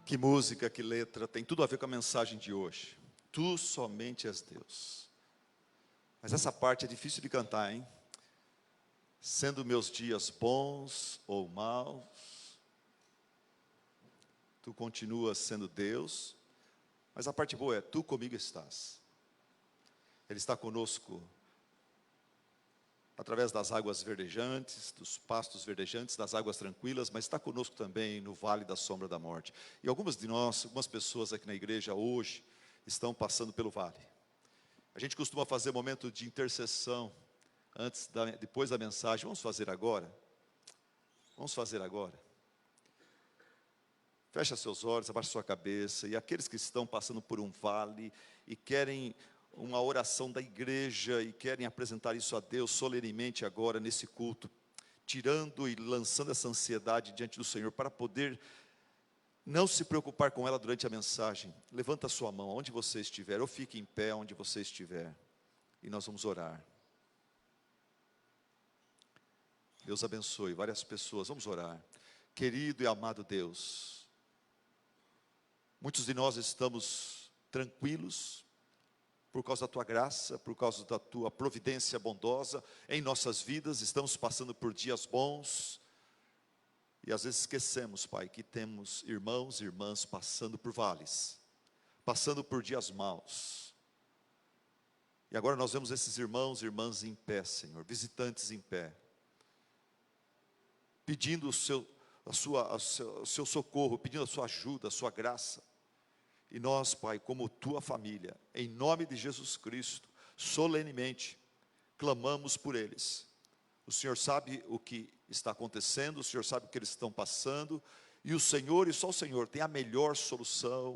Que música, que letra, tem tudo a ver com a mensagem de hoje. Tu somente és Deus. Mas essa parte é difícil de cantar, hein? Sendo meus dias bons ou maus, tu continuas sendo Deus. Mas a parte boa é, tu comigo estás. Ele está conosco através das águas verdejantes, dos pastos verdejantes, das águas tranquilas, mas está conosco também no vale da sombra da morte. E algumas pessoas aqui na igreja hoje estão passando pelo vale. A gente costuma fazer momento de intercessão depois da mensagem. Vamos fazer agora? Vamos fazer agora. Fecha seus olhos, abaixa sua cabeça. E aqueles que estão passando por um vale e querem uma oração da igreja e querem apresentar isso a Deus solenemente agora nesse culto, tirando e lançando essa ansiedade diante do Senhor para poder não se preocupar com ela durante a mensagem. Levanta a sua mão onde você estiver, ou fique em pé onde você estiver, e nós vamos orar. Deus abençoe várias pessoas, vamos orar. Querido e amado Deus, muitos de nós estamos tranquilos por causa da tua graça, por causa da tua providência bondosa em nossas vidas. Estamos passando por dias bons e às vezes esquecemos, Pai, que temos irmãos e irmãs passando por vales, passando por dias maus. E agora nós vemos esses irmãos e irmãs em pé, Senhor, visitantes em pé, pedindo o seu socorro, pedindo a sua ajuda, a sua graça. E nós, Pai, como tua família, em nome de Jesus Cristo, solenemente, clamamos por eles. O Senhor sabe o que está acontecendo, o Senhor sabe o que eles estão passando, e o Senhor, e só o Senhor, tem a melhor solução,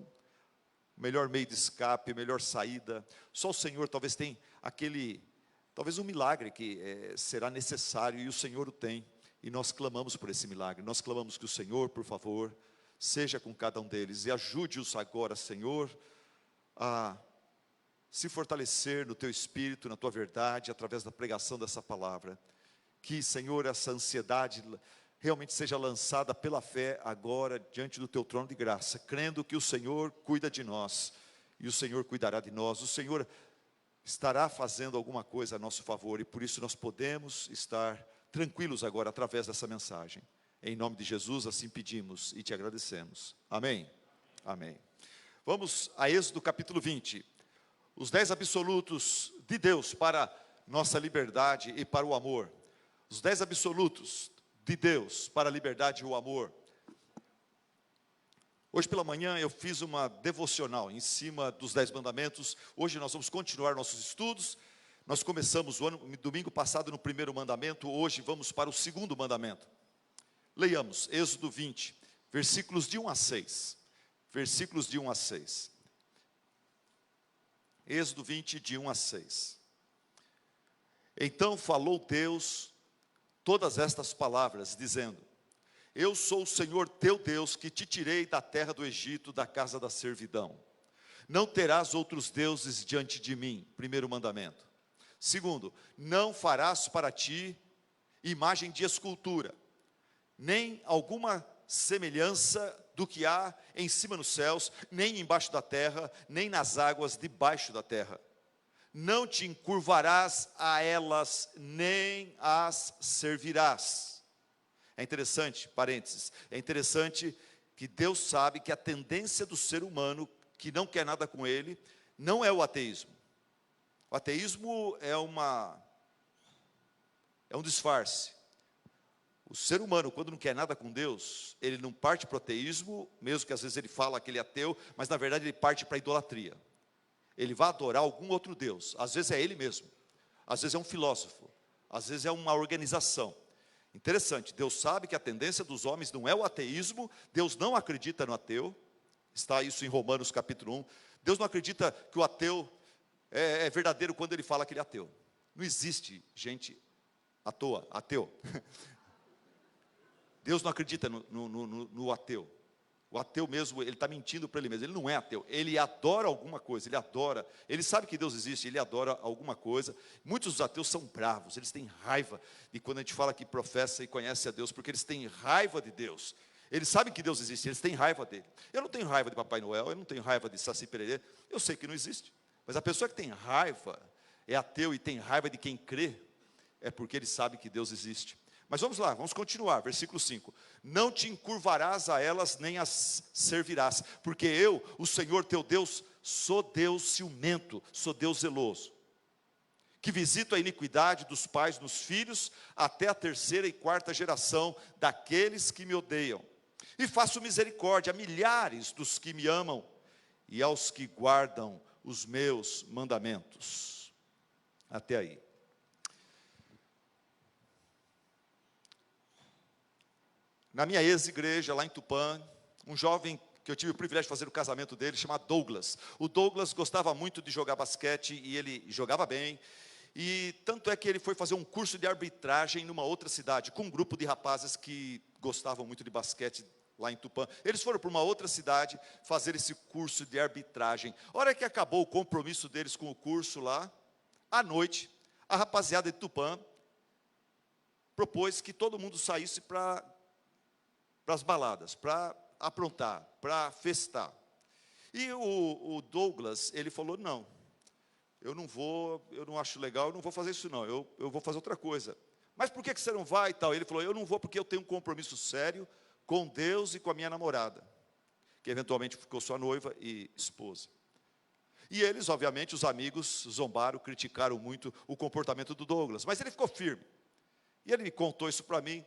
o melhor meio de escape, a melhor saída. Só o Senhor talvez tem talvez um milagre que será necessário, e o Senhor o tem. E nós clamamos por esse milagre, nós clamamos que o Senhor, por favor, seja com cada um deles, e ajude-os agora, Senhor, a se fortalecer no teu espírito, na tua verdade, através da pregação dessa palavra. Que, Senhor, essa ansiedade realmente seja lançada pela fé agora, diante do teu trono de graça, crendo que o Senhor cuida de nós, e o Senhor cuidará de nós. O Senhor estará fazendo alguma coisa a nosso favor, e por isso nós podemos estar tranquilos agora, através dessa mensagem. Em nome de Jesus, assim pedimos e te agradecemos. Amém? Amém. Vamos a Êxodo capítulo 20. Os 10 absolutos de Deus para nossa liberdade e para o amor. Os 10 absolutos de Deus para a liberdade e o amor. Hoje pela manhã eu fiz uma devocional em cima dos 10 mandamentos. Hoje nós vamos continuar nossos estudos. Nós começamos domingo passado no primeiro mandamento. Hoje vamos para o segundo mandamento. Leiamos, Êxodo 20, versículos de 1 a 6. Versículos de 1 a 6. Êxodo 20, de 1 a 6. Então falou Deus todas estas palavras, dizendo: Eu sou o Senhor teu Deus, que te tirei da terra do Egito, da casa da servidão. Não terás outros deuses diante de mim. Primeiro mandamento. Segundo, não farás para ti imagem de escultura, nem alguma semelhança do que há em cima nos céus, nem embaixo da terra, nem nas águas debaixo da terra. Não te encurvarás a elas, nem as servirás. É interessante, parênteses, é interessante que Deus sabe que a tendência do ser humano, que não quer nada com ele, não é o ateísmo. O ateísmo é um disfarce. O ser humano, quando não quer nada com Deus, ele não parte para o ateísmo, mesmo que às vezes ele fala que ele é ateu, mas na verdade ele parte para a idolatria. Ele vai adorar algum outro Deus. Às vezes é ele mesmo, às vezes é um filósofo, às vezes é uma organização. Interessante, Deus sabe que a tendência dos homens não é o ateísmo. Deus não acredita no ateu. Está isso em Romanos capítulo 1. Deus não acredita que o ateu é verdadeiro quando ele fala que ele é ateu. Não existe gente à toa, ateu. Deus não acredita no ateu. O ateu mesmo, ele está mentindo para ele mesmo. Ele não é ateu, ele adora alguma coisa. Ele sabe que Deus existe, ele adora alguma coisa. Muitos dos ateus são bravos, eles têm raiva. E quando a gente fala que professa e conhece a Deus, porque eles têm raiva de Deus. Eles sabem que Deus existe, eles têm raiva dele. Eu não tenho raiva de Papai Noel, eu não tenho raiva de Saci Pererê, eu sei que não existe. Mas a pessoa que tem raiva, é ateu e tem raiva de quem crê, é porque ele sabe que Deus existe. Mas vamos lá, vamos continuar, versículo 5. Não te encurvarás a elas, nem as servirás, porque eu, o Senhor teu Deus, sou Deus ciumento, sou Deus zeloso, que visito a iniquidade dos pais nos filhos, até a terceira e quarta geração daqueles que me odeiam. E faço misericórdia a milhares dos que me amam, e aos que guardam os meus mandamentos. Até aí. Na minha ex-igreja, lá em Tupã, um jovem que eu tive o privilégio de fazer o casamento dele, chamado Douglas. O Douglas gostava muito de jogar basquete, e ele jogava bem, e tanto é que ele foi fazer um curso de arbitragem numa outra cidade, com um grupo de rapazes que gostavam muito de basquete lá em Tupã. Eles foram para uma outra cidade fazer esse curso de arbitragem. A hora que acabou o compromisso deles com o curso lá, à noite, a rapaziada de Tupã propôs que todo mundo saísse para as baladas, para aprontar, para festar. E o Douglas, ele falou, não, eu não vou, eu não acho legal, eu não vou fazer isso não, eu vou fazer outra coisa. Mas por que você não vai e tal? Ele falou, eu não vou porque eu tenho um compromisso sério com Deus e com a minha namorada, que eventualmente ficou sua noiva e esposa. E eles, obviamente, os amigos zombaram, criticaram muito o comportamento do Douglas, mas ele ficou firme. E ele me contou isso para mim,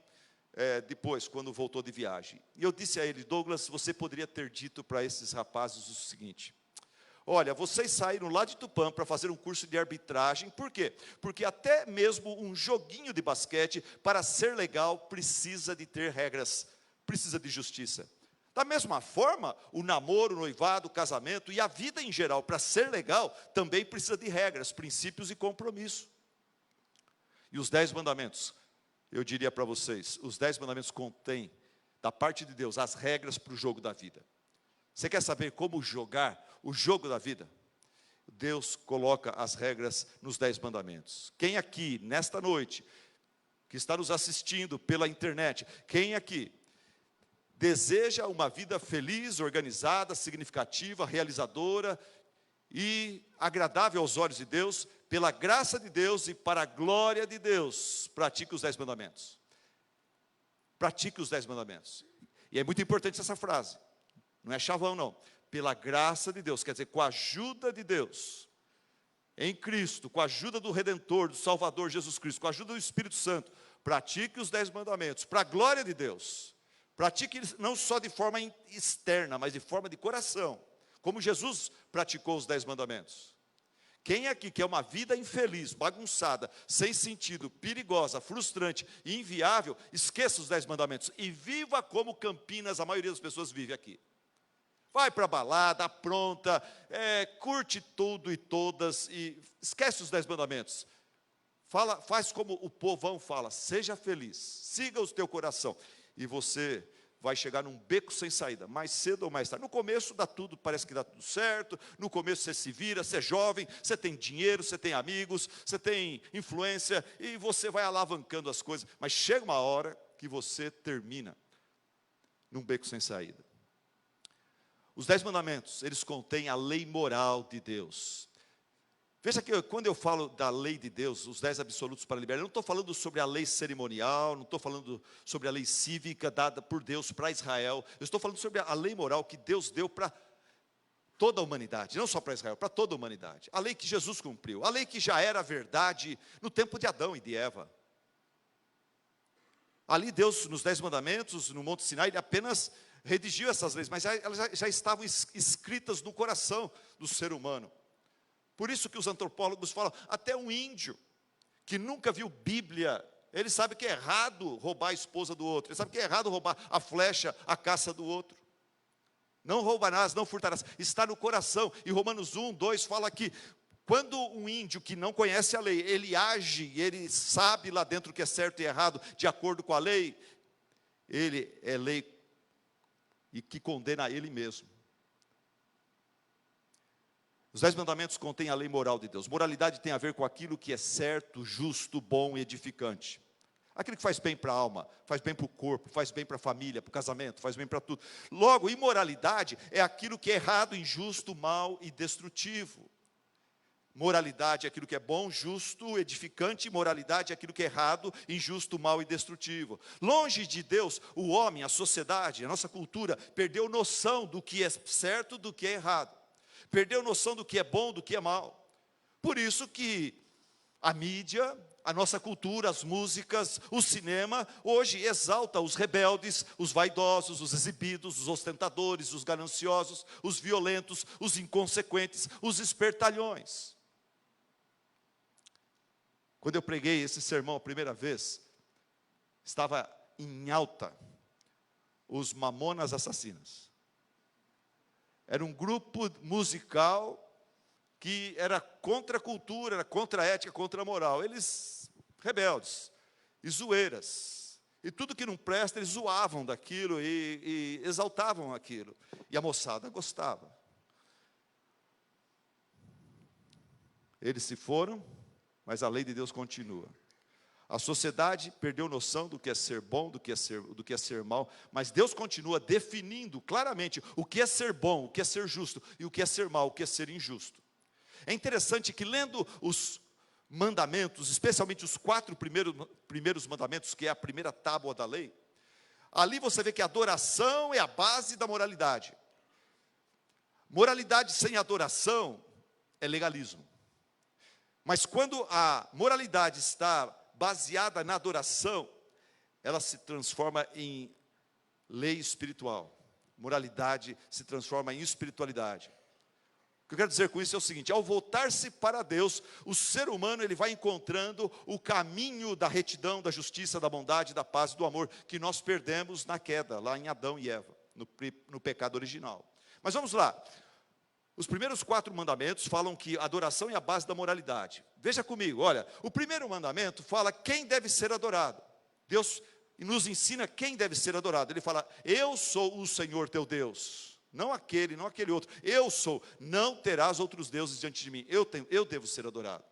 depois, quando voltou de viagem. E eu disse a ele, Douglas, você poderia ter dito para esses rapazes o seguinte: olha, vocês saíram lá de Tupã para fazer um curso de arbitragem, por quê? Porque até mesmo um joguinho de basquete, para ser legal, precisa de ter regras, precisa de justiça. Da mesma forma, o namoro, o noivado, o casamento e a vida em geral, para ser legal, também precisa de regras, princípios e compromisso. E os 10 mandamentos, eu diria para vocês, os 10 mandamentos contêm, da parte de Deus, as regras para o jogo da vida. Você quer saber como jogar o jogo da vida? Deus coloca as regras nos 10 mandamentos. Quem aqui, nesta noite, que está nos assistindo pela internet, quem aqui deseja uma vida feliz, organizada, significativa, realizadora e agradável aos olhos de Deus, pela graça de Deus e para a glória de Deus, pratique os 10 mandamentos. Pratique os 10 mandamentos. E é muito importante essa frase, não é chavão não. Pela graça de Deus, quer dizer, com a ajuda de Deus, em Cristo, com a ajuda do Redentor, do Salvador Jesus Cristo, com a ajuda do Espírito Santo, pratique os 10 mandamentos, para a glória de Deus. Pratique não só de forma externa, mas de forma de coração, como Jesus praticou os 10 mandamentos. Quem aqui quer uma vida infeliz, bagunçada, sem sentido, perigosa, frustrante e inviável, esqueça os 10 mandamentos e viva como Campinas, a maioria das pessoas vive aqui. Vai para a balada, apronta, curte tudo e todas, e esquece os 10 mandamentos. Faz como o povão fala, seja feliz, siga o teu coração. E você vai chegar num beco sem saída, mais cedo ou mais tarde. No começo dá tudo, parece que dá tudo certo, no começo você se vira, você é jovem, você tem dinheiro, você tem amigos, você tem influência, e você vai alavancando as coisas, mas chega uma hora que você termina num beco sem saída. Os 10 mandamentos, eles contêm a lei moral de Deus. Veja que quando eu falo da lei de Deus, os 10 absolutos para liberar, eu não estou falando sobre a lei cerimonial, não estou falando sobre a lei cívica dada por Deus para Israel, eu estou falando sobre a lei moral que Deus deu para toda a humanidade, não só para Israel, para toda a humanidade. A lei que Jesus cumpriu, a lei que já era verdade no tempo de Adão e de Eva. Ali Deus, nos 10 mandamentos, no Monte Sinai, Ele apenas redigiu essas leis, mas elas já estavam escritas no coração do ser humano. Por isso que os antropólogos falam, até um índio, que nunca viu Bíblia, ele sabe que é errado roubar a esposa do outro, ele sabe que é errado roubar a flecha, a caça do outro. Não roubarás, não furtarás, está no coração. E Romanos 1, 2 fala que, quando um índio que não conhece a lei, ele age, ele sabe lá dentro o que é certo e errado, de acordo com a lei, ele é lei e que condena a ele mesmo. Os 10 mandamentos contêm a lei moral de Deus. Moralidade tem a ver com aquilo que é certo, justo, bom e edificante. Aquilo que faz bem para a alma, faz bem para o corpo, faz bem para a família, para o casamento, faz bem para tudo. Logo, imoralidade é aquilo que é errado, injusto, mal e destrutivo. Moralidade é aquilo que é bom, justo, edificante. Imoralidade é aquilo que é errado, injusto, mal e destrutivo. Longe de Deus, o homem, a sociedade, a nossa cultura, perdeu noção do que é certo, do que é errado. Perdeu noção do que é bom, do que é mal. Por isso que a mídia, a nossa cultura, as músicas, o cinema, hoje exalta os rebeldes, os vaidosos, os exibidos, os ostentadores, os gananciosos, os violentos, os inconsequentes, os espertalhões. Quando eu preguei esse sermão a primeira vez, estava em alta os Mamonas Assassinas. Era um grupo musical que era contra a cultura, era contra a ética, contra a moral. Eles, rebeldes, e zoeiras, e tudo que não presta, eles zoavam daquilo e exaltavam aquilo. E a moçada gostava. Eles se foram, mas a lei de Deus continua. A sociedade perdeu noção do que é ser bom, do que é ser mal, mas Deus continua definindo claramente o que é ser bom, o que é ser justo, e o que é ser mal, o que é ser injusto. É interessante que lendo os mandamentos, especialmente os 4 primeiros mandamentos, que é a primeira tábua da lei, ali você vê que a adoração é a base da moralidade. Moralidade sem adoração é legalismo. Mas quando a moralidade está baseada na adoração, ela se transforma em lei espiritual. Moralidade se transforma em espiritualidade. O que eu quero dizer com isso é o seguinte: ao voltar-se para Deus, o ser humano ele vai encontrando o caminho da retidão, da justiça, da bondade, da paz e do amor, que nós perdemos na queda, lá em Adão e Eva, no pecado original. Mas vamos lá. Os primeiros 4 mandamentos falam que a adoração é a base da moralidade. Veja comigo, olha, o primeiro mandamento fala quem deve ser adorado. Deus nos ensina quem deve ser adorado. Ele fala: eu sou o Senhor teu Deus. Não aquele outro. Eu sou. Não terás outros deuses diante de mim. Eu devo ser adorado.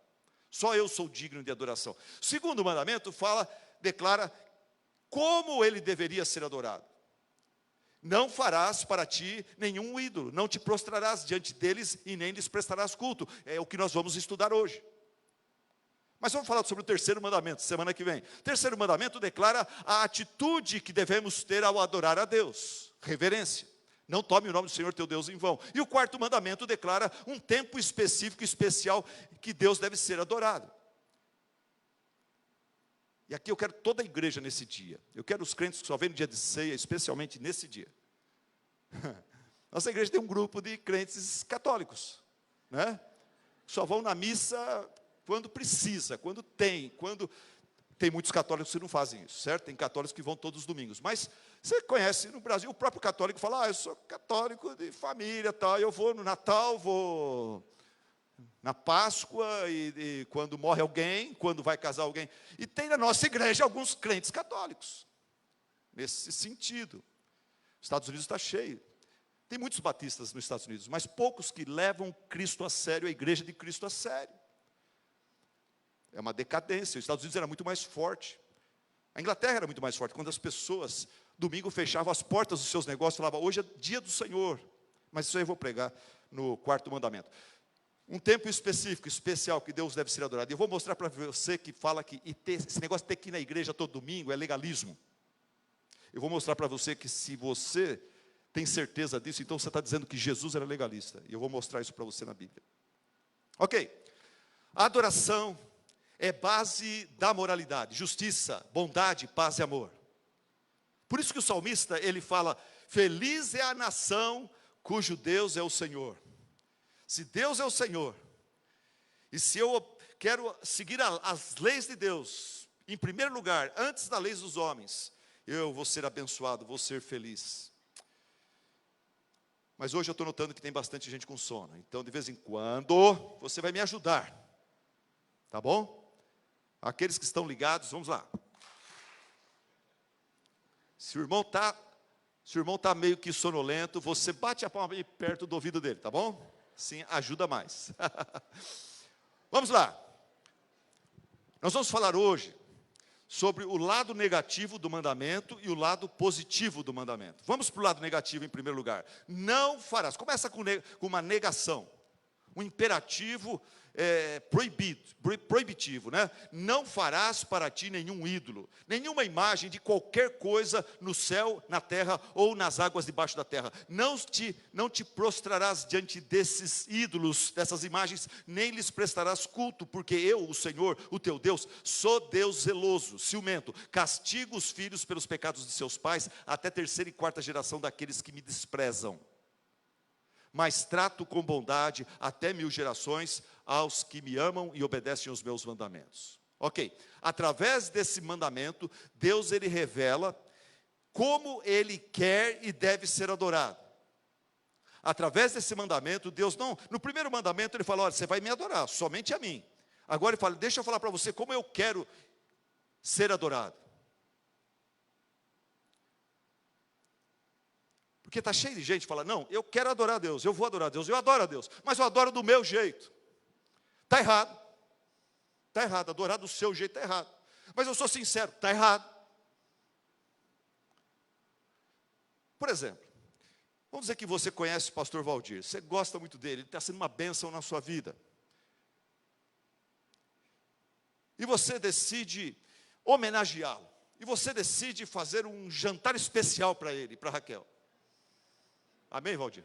Só eu sou digno de adoração. O segundo mandamento declara como ele deveria ser adorado. Não farás para ti nenhum ídolo, não te prostrarás diante deles e nem lhes prestarás culto. É o que nós vamos estudar hoje. Mas vamos falar sobre o terceiro mandamento, semana que vem. O terceiro mandamento declara a atitude que devemos ter ao adorar a Deus. Reverência. Não tome o nome do Senhor teu Deus em vão. E o quarto mandamento declara um tempo específico, especial, que Deus deve ser adorado. E aqui eu quero toda a igreja nesse dia. Eu quero os crentes que só vêm no dia de ceia, especialmente nesse dia. Nossa igreja tem um grupo de crentes católicos, né? Só vão na missa quando precisa, quando tem muitos católicos que não fazem isso, certo? Tem católicos que vão todos os domingos. Mas você conhece no Brasil, o próprio católico fala: eu sou católico de família, tal, eu vou no Natal, vou na Páscoa, e quando morre alguém, quando vai casar alguém. E tem na nossa igreja alguns crentes católicos, nesse sentido. Os Estados Unidos está cheio. Tem muitos batistas nos Estados Unidos, mas poucos que levam Cristo a sério, a igreja de Cristo a sério. É uma decadência. Os Estados Unidos era muito mais forte. A Inglaterra era muito mais forte. Quando as pessoas, domingo, fechavam as portas dos seus negócios, falavam: hoje é dia do Senhor. Mas isso aí eu vou pregar no quarto mandamento. Um tempo específico, especial, que Deus deve ser adorado. Eu vou mostrar para você que fala que esse negócio de ter que ir na igreja todo domingo é legalismo. Eu vou mostrar para você que se você tem certeza disso, então você está dizendo que Jesus era legalista. E eu vou mostrar isso para você na Bíblia. Ok. A adoração é base da moralidade, justiça, bondade, paz e amor. Por isso que o salmista, ele fala: feliz é a nação cujo Deus é o Senhor. Se Deus é o Senhor, e se eu quero seguir as leis de Deus, em primeiro lugar, antes das leis dos homens, eu vou ser abençoado, vou ser feliz. Mas hoje eu estou notando que tem bastante gente com sono, então de vez em quando, você vai me ajudar, tá bom? Aqueles que estão ligados, vamos lá. Se o irmão está meio que sonolento, você bate a palma bem perto do ouvido dele, tá bom? Sim, ajuda mais. Vamos lá. Nós vamos falar hoje sobre o lado negativo do mandamento e o lado positivo do mandamento. Vamos para o lado negativo em primeiro lugar. Não farás. Começa com uma negação, um imperativo proibitivo, né? Não farás para ti nenhum ídolo, nenhuma imagem de qualquer coisa no céu, na terra ou nas águas debaixo da terra. Não te prostrarás diante desses ídolos, dessas imagens, nem lhes prestarás culto, porque eu, o Senhor, o teu Deus, sou Deus zeloso, ciumento, castigo os filhos pelos pecados de seus pais, até terceira e quarta geração daqueles que me desprezam. Mas trato com bondade até 1000 gerações aos que me amam e obedecem aos meus mandamentos. Ok, através desse mandamento, Deus ele revela como ele quer e deve ser adorado. Através desse mandamento, Deus não, no primeiro mandamento ele fala, olha, você vai me adorar, somente a mim. Agora ele fala, deixa eu falar para você como eu quero ser adorado. Porque está cheio de gente que fala, não, eu quero adorar a Deus, eu vou adorar a Deus, eu adoro a Deus, mas eu adoro do meu jeito. Está errado. Está errado, adorar do seu jeito está errado. Mas eu sou sincero, está errado. Por exemplo, vamos dizer que você conhece o pastor Valdir, você gosta muito dele, ele está sendo uma bênção na sua vida. E você decide homenageá-lo. E você decide fazer um jantar especial para ele, para Raquel. Amém, Valdir?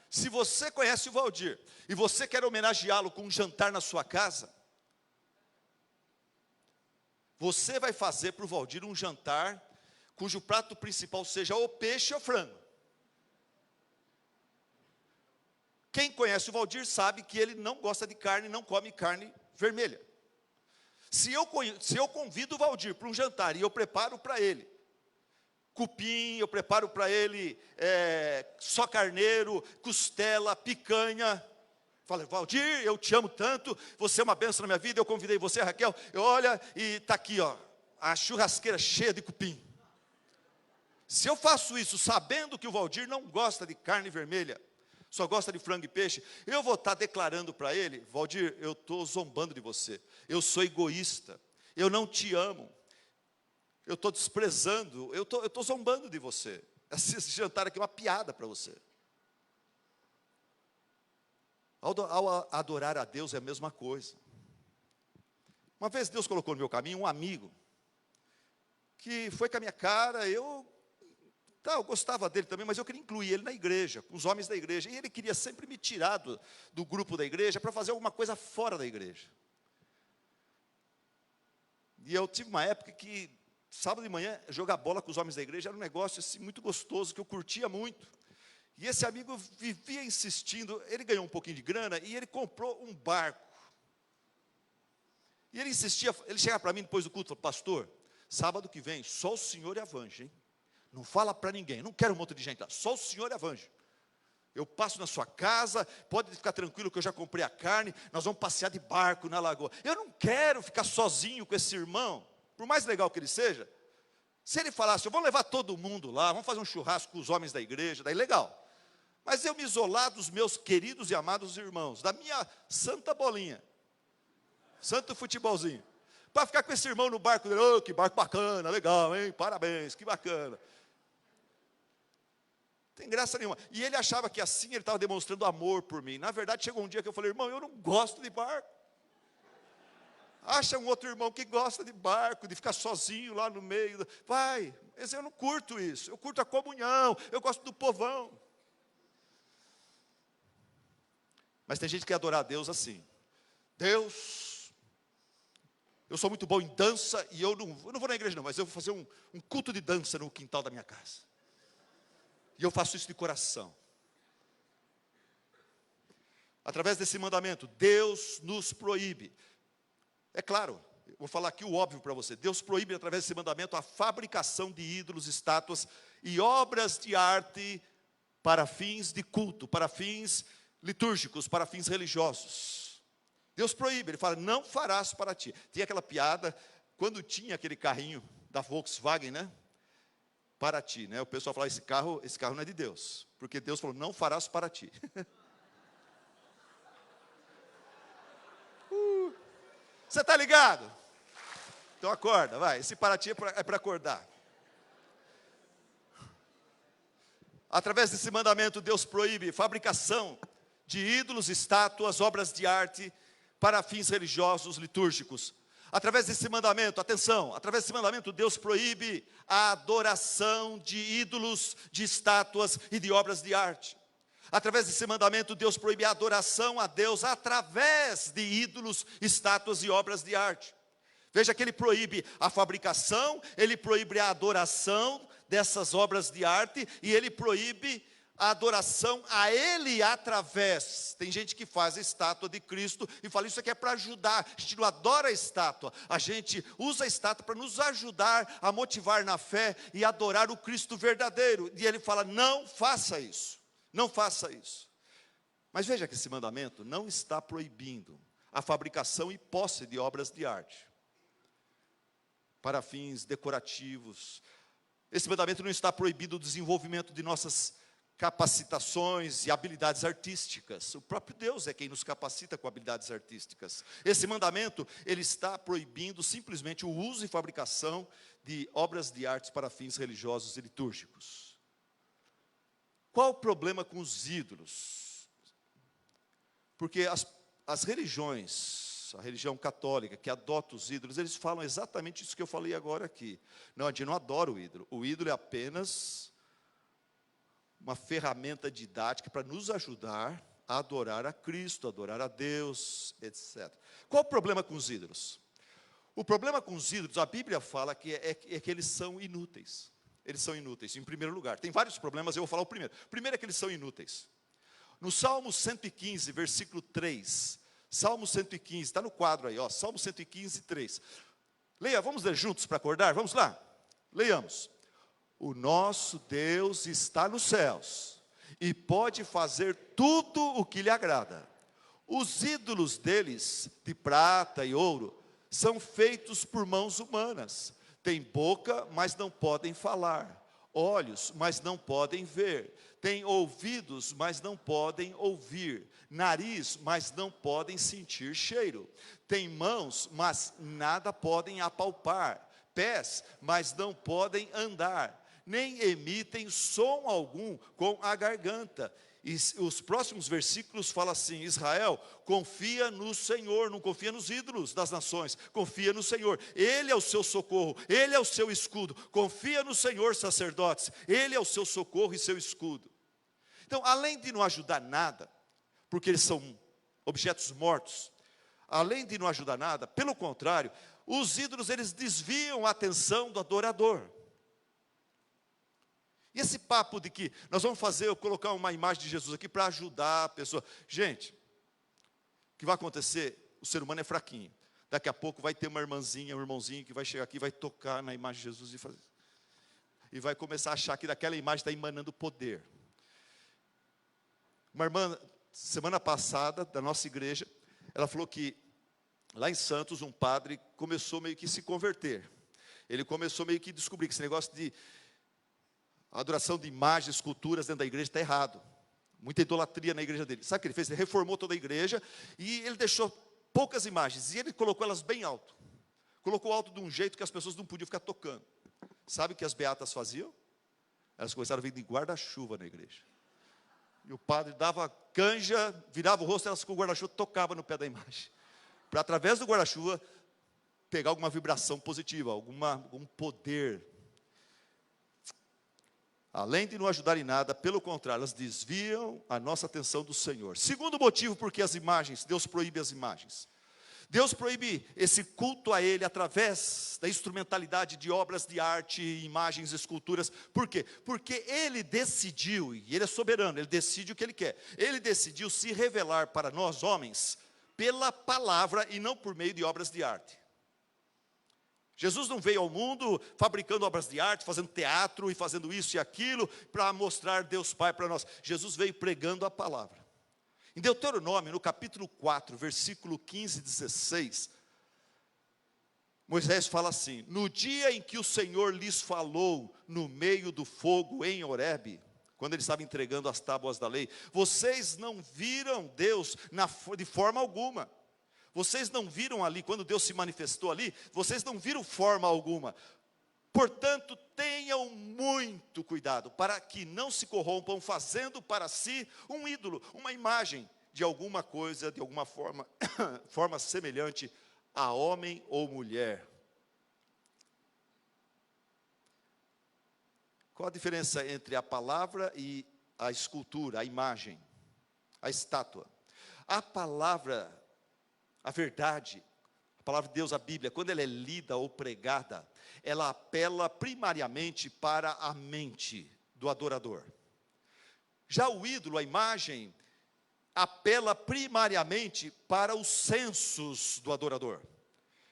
Se você conhece o Valdir e você quer homenageá-lo com um jantar na sua casa, você vai fazer para o Valdir um jantar cujo prato principal seja ou peixe ou frango. Quem conhece o Valdir sabe que ele não gosta de carne, não come carne vermelha. Se eu convido o Valdir para um jantar e eu preparo para ele cupim, eu preparo para ele só carneiro, costela, picanha. Falei, Valdir, eu te amo tanto, você é uma bênção na minha vida, eu convidei você, Raquel, olha, e está aqui, ó, a churrasqueira cheia de cupim. Se eu faço isso sabendo que o Valdir não gosta de carne vermelha, só gosta de frango e peixe, eu vou estar declarando para ele, Valdir, eu estou zombando de você, eu sou egoísta, eu não te amo. Eu estou desprezando, eu estou zombando de você. Esse jantar aqui é uma piada para você. Ao adorar a Deus é a mesma coisa. Uma vez Deus colocou no meu caminho um amigo, que foi com a minha cara, eu gostava dele também, mas eu queria incluir ele na igreja, com os homens da igreja. E ele queria sempre me tirar do grupo da igreja para fazer alguma coisa fora da igreja. E eu tive uma época que sábado de manhã, jogar bola com os homens da igreja era um negócio assim, muito gostoso, que eu curtia muito. E esse amigo vivia insistindo, ele ganhou um pouquinho de grana, e ele comprou um barco. E ele insistia, ele chegava para mim depois do culto, falou, pastor, sábado que vem, só o senhor e a Vange, hein? Não fala para ninguém, não quero um monte de gente lá, só o senhor e a Vange. Eu passo na sua casa, pode ficar tranquilo que eu já comprei a carne, nós vamos passear de barco na lagoa. Eu não quero ficar sozinho com esse irmão. Por mais legal que ele seja, se ele falasse, eu vou levar todo mundo lá, vamos fazer um churrasco com os homens da igreja, daí legal. Mas eu me isolar dos meus queridos e amados irmãos, da minha santa bolinha, santo futebolzinho, para ficar com esse irmão no barco dele, oh, que barco bacana, legal, hein, parabéns, que bacana. Não tem graça nenhuma. E ele achava que assim ele estava demonstrando amor por mim. Na verdade, chegou um dia que eu falei, irmão, eu não gosto de barco. Acha um outro irmão que gosta de barco, de ficar sozinho lá no meio. Vai, mas eu não curto isso. Eu curto a comunhão, eu gosto do povão. Mas tem gente que quer adorar a Deus assim. Deus, eu sou muito bom em dança e eu não vou na igreja não, mas eu vou fazer um culto de dança no quintal da minha casa. E eu faço isso de coração. Através desse mandamento, Deus nos proíbe. É claro, eu vou falar aqui o óbvio para você. Deus proíbe, através desse mandamento, a fabricação de ídolos, estátuas e obras de arte para fins de culto, para fins litúrgicos, para fins religiosos. Deus proíbe, ele fala, não farás para ti. Tem aquela piada, quando tinha aquele carrinho da Volkswagen, né? Para ti, né? O pessoal fala, esse carro não é de Deus. Porque Deus falou, não farás para ti. Você está ligado? Então acorda, vai. Esse Paraty é para acordar. Através desse mandamento, Deus proíbe fabricação de ídolos, estátuas, obras de arte para fins religiosos, litúrgicos. Através desse mandamento, atenção, através desse mandamento, Deus proíbe a adoração de ídolos, de estátuas e de obras de arte. Através desse mandamento, Deus proíbe a adoração a Deus através de ídolos, estátuas e obras de arte. Veja que ele proíbe a fabricação, ele proíbe a adoração dessas obras de arte, e ele proíbe a adoração a ele através. Tem gente que faz a estátua de Cristo e fala, isso aqui é para ajudar. A gente não adora a estátua, a gente usa a estátua para nos ajudar a motivar na fé e adorar o Cristo verdadeiro. E ele fala, não faça isso, não faça isso. Mas veja que esse mandamento não está proibindo a fabricação e posse de obras de arte para fins decorativos. Esse mandamento não está proibindo o desenvolvimento de nossas capacitações e habilidades artísticas. O próprio Deus é quem nos capacita com habilidades artísticas. Esse mandamento, ele está proibindo simplesmente o uso e fabricação de obras de arte para fins religiosos e litúrgicos. Qual o problema com os ídolos? Porque as religiões, a religião católica, que adota os ídolos, eles falam exatamente isso que eu falei agora aqui. Não, a gente não adora o ídolo. O ídolo é apenas uma ferramenta didática para nos ajudar a adorar a Cristo, adorar a Deus, etc. Qual o problema com os ídolos? O problema com os ídolos, a Bíblia fala que é que eles são inúteis. Eles são inúteis, em primeiro lugar. Tem vários problemas, eu vou falar o primeiro. O primeiro é que eles são inúteis. No Salmo 115, versículo 3, Salmo 115, está no quadro aí, ó, Salmo 115, 3. Leia, vamos ler juntos para acordar? Vamos lá? Leiamos. O nosso Deus está nos céus e pode fazer tudo o que lhe agrada. Os ídolos deles, de prata e ouro, são feitos por mãos humanas. Têm boca, mas não podem falar. Olhos, mas não podem ver. Têm ouvidos, mas não podem ouvir. Nariz, mas não podem sentir cheiro. Têm mãos, mas nada podem apalpar. Pés, mas não podem andar. Nem emitem som algum com a garganta. E os próximos versículos falam assim, Israel, confia no Senhor, não confia nos ídolos das nações, confia no Senhor, Ele é o seu socorro, Ele é o seu escudo, confia no Senhor, sacerdotes, Ele é o seu socorro e seu escudo. Então, além de não ajudar nada, porque eles são objetos mortos, além de não ajudar nada, pelo contrário, os ídolos, eles desviam a atenção do adorador. E esse papo de que nós vamos colocar uma imagem de Jesus aqui para ajudar a pessoa. Gente, o que vai acontecer? O ser humano é fraquinho. Daqui a pouco vai ter uma irmãzinha, um irmãozinho que vai chegar aqui, vai tocar na imagem de Jesus e vai começar a achar que daquela imagem está emanando poder. Uma irmã, semana passada, da nossa igreja, ela falou que lá em Santos, um padre começou meio que se converter. Ele começou meio que a descobrir que esse negócio de a adoração de imagens, esculturas dentro da igreja está errado. Muita idolatria na igreja dele. Sabe o que ele fez? Ele reformou toda a igreja e ele deixou poucas imagens. E ele colocou elas bem alto. Colocou alto de um jeito que as pessoas não podiam ficar tocando. Sabe o que as beatas faziam? Elas começaram a vir de guarda-chuva na igreja. E o padre dava canja, virava o rosto, elas com o guarda-chuva tocavam no pé da imagem. Para através do guarda-chuva pegar alguma vibração positiva, algum poder. Além de não ajudar em nada, pelo contrário, elas desviam a nossa atenção do Senhor. Segundo motivo, porque as imagens, Deus proíbe as imagens. Deus proíbe esse culto a Ele através da instrumentalidade de obras de arte, imagens, esculturas. Por quê? Porque Ele decidiu, e Ele é soberano, Ele decide o que Ele quer. Ele decidiu se revelar para nós, homens, pela palavra e não por meio de obras de arte. Jesus não veio ao mundo fabricando obras de arte, fazendo teatro e fazendo isso e aquilo para mostrar Deus Pai para nós. Jesus veio pregando a palavra. Em Deuteronômio, no capítulo 4, versículo 15 e 16, Moisés fala assim: no dia em que o Senhor lhes falou no meio do fogo em Horebe, quando ele estava entregando as tábuas da lei, vocês não viram Deus de forma alguma. Vocês não viram ali, quando Deus se manifestou ali, vocês não viram forma alguma. Portanto, tenham muito cuidado, para que não se corrompam, fazendo para si um ídolo, uma imagem de alguma coisa, de alguma forma, forma semelhante a homem ou mulher. Qual a diferença entre a palavra e a escultura, a imagem, a estátua? A palavra, a verdade, a palavra de Deus, a Bíblia, quando ela é lida ou pregada, ela apela primariamente para a mente do adorador. Já o ídolo, a imagem, apela primariamente para os sensos do adorador,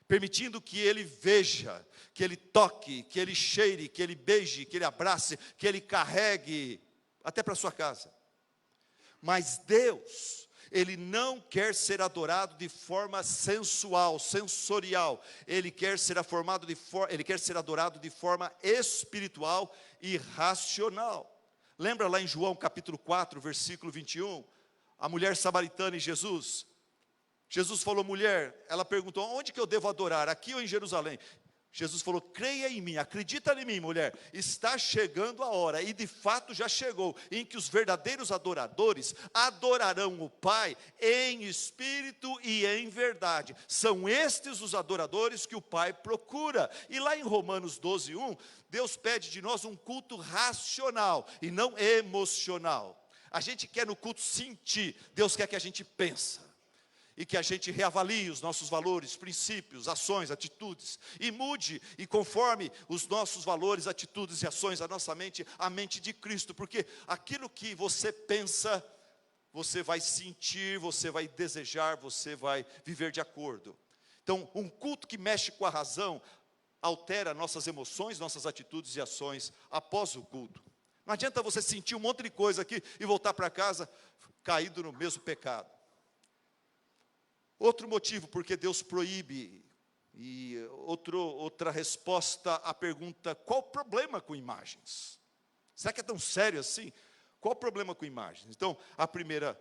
permitindo que ele veja, que ele toque, que ele cheire, que ele beije, que ele abrace, que ele carregue, até para sua casa. Mas Deus, Ele não quer ser adorado de forma sensual, sensorial. Ele quer ser adorado de forma espiritual e racional. Lembra lá em João capítulo 4, versículo 21, a mulher samaritana e Jesus? Jesus falou, mulher, ela perguntou, onde que eu devo adorar, aqui ou em Jerusalém? Jesus falou, creia em mim, acredita em mim, mulher, está chegando a hora, e de fato já chegou, em que os verdadeiros adoradores adorarão o Pai em espírito e em verdade. São estes os adoradores que o Pai procura. E lá em Romanos 12, 1, Deus pede de nós um culto racional e não emocional. A gente quer no culto sentir, Deus quer que a gente pense. E que a gente reavalie os nossos valores, princípios, ações, atitudes. E mude e conforme os nossos valores, atitudes e ações, a nossa mente, a mente de Cristo. Porque aquilo que você pensa, você vai sentir, você vai desejar, você vai viver de acordo. Então, um culto que mexe com a razão, altera nossas emoções, nossas atitudes e ações após o culto. Não adianta você sentir um monte de coisa aqui e voltar para casa caído no mesmo pecado. Outro motivo porque Deus proíbe, e outra resposta à pergunta, qual o problema com imagens? Será que é tão sério assim? Qual o problema com imagens? Então, a primeira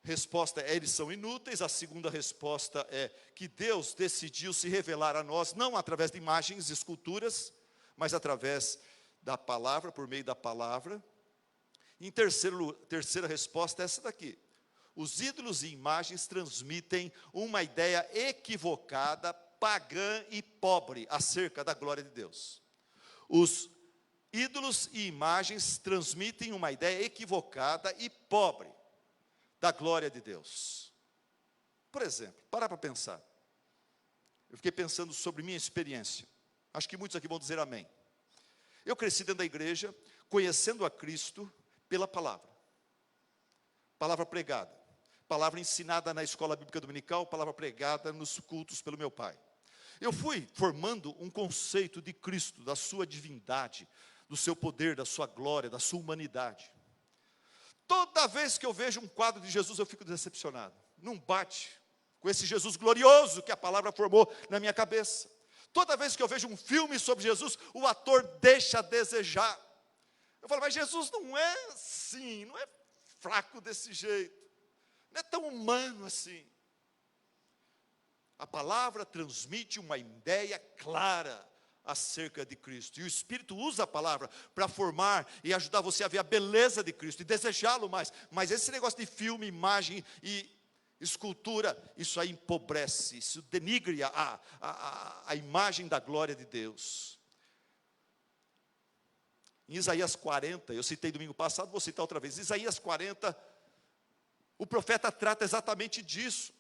resposta é, eles são inúteis. A segunda resposta é que Deus decidiu se revelar a nós, não através de imagens, esculturas, mas através da palavra, por meio da palavra. Em terceira resposta é essa daqui. Os ídolos e imagens transmitem uma ideia equivocada, pagã e pobre acerca da glória de Deus. Os ídolos e imagens transmitem uma ideia equivocada e pobre da glória de Deus. Por exemplo, para pensar. Eu fiquei pensando sobre minha experiência. Acho que muitos aqui vão dizer amém. Eu cresci dentro da igreja, conhecendo a Cristo pela palavra. Palavra pregada. Palavra ensinada na escola bíblica dominical, palavra pregada nos cultos pelo meu pai. Eu fui formando um conceito de Cristo, da sua divindade, do seu poder, da sua glória, da sua humanidade. Toda vez que eu vejo um quadro de Jesus, eu fico decepcionado. Não bate com esse Jesus glorioso que a palavra formou na minha cabeça. Toda vez que eu vejo um filme sobre Jesus, o ator deixa a desejar. Eu falo, mas Jesus não é assim, não é fraco desse jeito. Não é tão humano assim. A palavra transmite uma ideia clara acerca de Cristo. E o Espírito usa a palavra para formar e ajudar você a ver a beleza de Cristo e desejá-lo mais. Mas esse negócio de filme, imagem e escultura, isso aí empobrece, isso denigre a imagem da glória de Deus. Em Isaías 40, eu citei domingo passado, vou citar outra vez. Isaías 40, o profeta trata exatamente disso.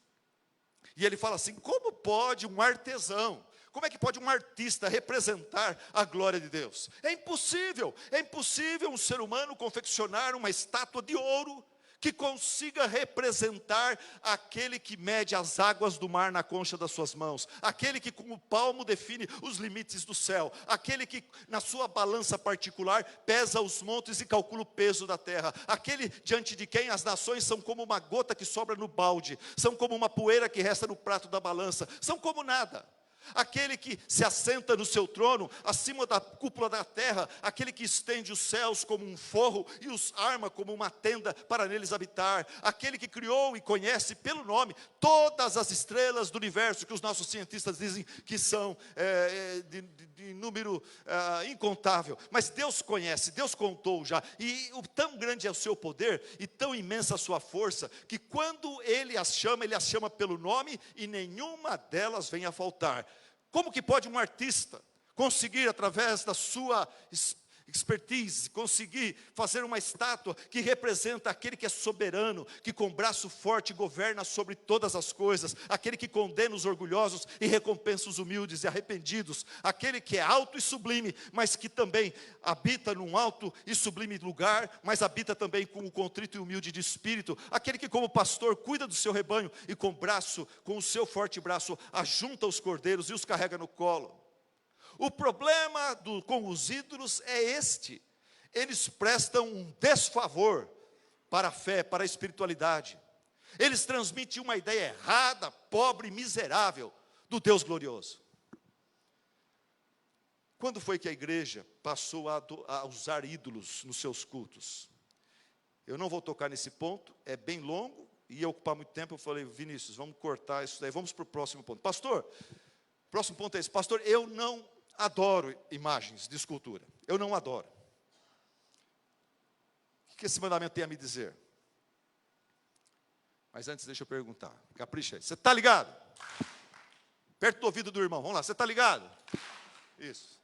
E ele fala assim, como pode um artesão, como é que pode um artista representar a glória de Deus? É impossível um ser humano confeccionar uma estátua de ouro que consiga representar aquele que mede as águas do mar na concha das suas mãos, aquele que com o palmo define os limites do céu, aquele que na sua balança particular pesa os montes e calcula o peso da terra, aquele diante de quem as nações são como uma gota que sobra no balde, são como uma poeira que resta no prato da balança, são como nada. aquele que se assenta no seu trono, acima da cúpula da terra, aquele que estende os céus como um forro e os arma como uma tenda para neles habitar, aquele que criou e conhece pelo nome todas as estrelas do universo, que os nossos cientistas dizem que são de número incontável, mas Deus conhece, Deus contou já, e tão grande é o seu poder, e tão imensa a sua força, que quando Ele as chama pelo nome, e nenhuma delas vem a faltar. Como que pode um artista conseguir, através da sua expertise, conseguir fazer uma estátua que representa aquele que é soberano, que com braço forte governa sobre todas as coisas, aquele que condena os orgulhosos e recompensa os humildes e arrependidos, aquele que é alto e sublime, mas que também habita num alto e sublime lugar, mas habita também com o contrito e humilde de espírito, aquele que como pastor cuida do seu rebanho e com o seu forte braço ajunta os cordeiros e os carrega no colo. O problema com os ídolos é este: eles prestam um desfavor para a fé, para a espiritualidade. Eles transmitem uma ideia errada, pobre, miserável do Deus glorioso. Quando foi que a igreja passou a usar ídolos nos seus cultos? Eu não vou tocar nesse ponto, é bem longo, e ia ocupar muito tempo. Eu falei, Vinícius, vamos cortar isso daí, vamos para o próximo ponto. Pastor, o próximo ponto é esse: pastor, eu não adoro imagens de escultura. Eu não adoro. O que esse mandamento tem a me dizer? Mas antes deixa eu perguntar. Capricha aí. Você está ligado? Perto do ouvido do irmão. Vamos lá, você está ligado? Isso.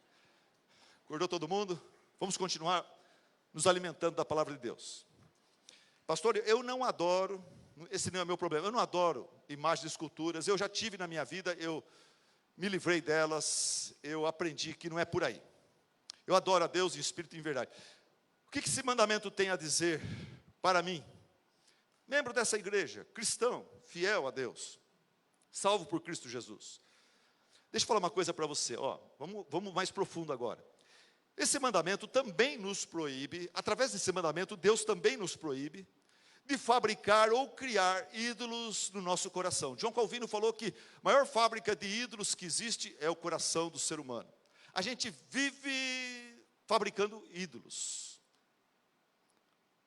Acordou todo mundo? Vamos continuar nos alimentando da palavra de Deus. Pastor, eu não adoro, esse não é o meu problema, eu não adoro imagens de esculturas. Eu já tive na minha vida, eu me livrei delas, eu aprendi que não é por aí. Eu adoro a Deus em espírito e em verdade. O que esse mandamento tem a dizer para mim? Membro dessa igreja, cristão, fiel a Deus, salvo por Cristo Jesus. Deixa eu falar uma coisa para você, vamos mais profundo agora. Esse mandamento também nos proíbe, através desse mandamento, Deus também nos proíbe de fabricar ou criar ídolos no nosso coração. João Calvino falou que a maior fábrica de ídolos que existe é o coração do ser humano. A gente vive fabricando ídolos.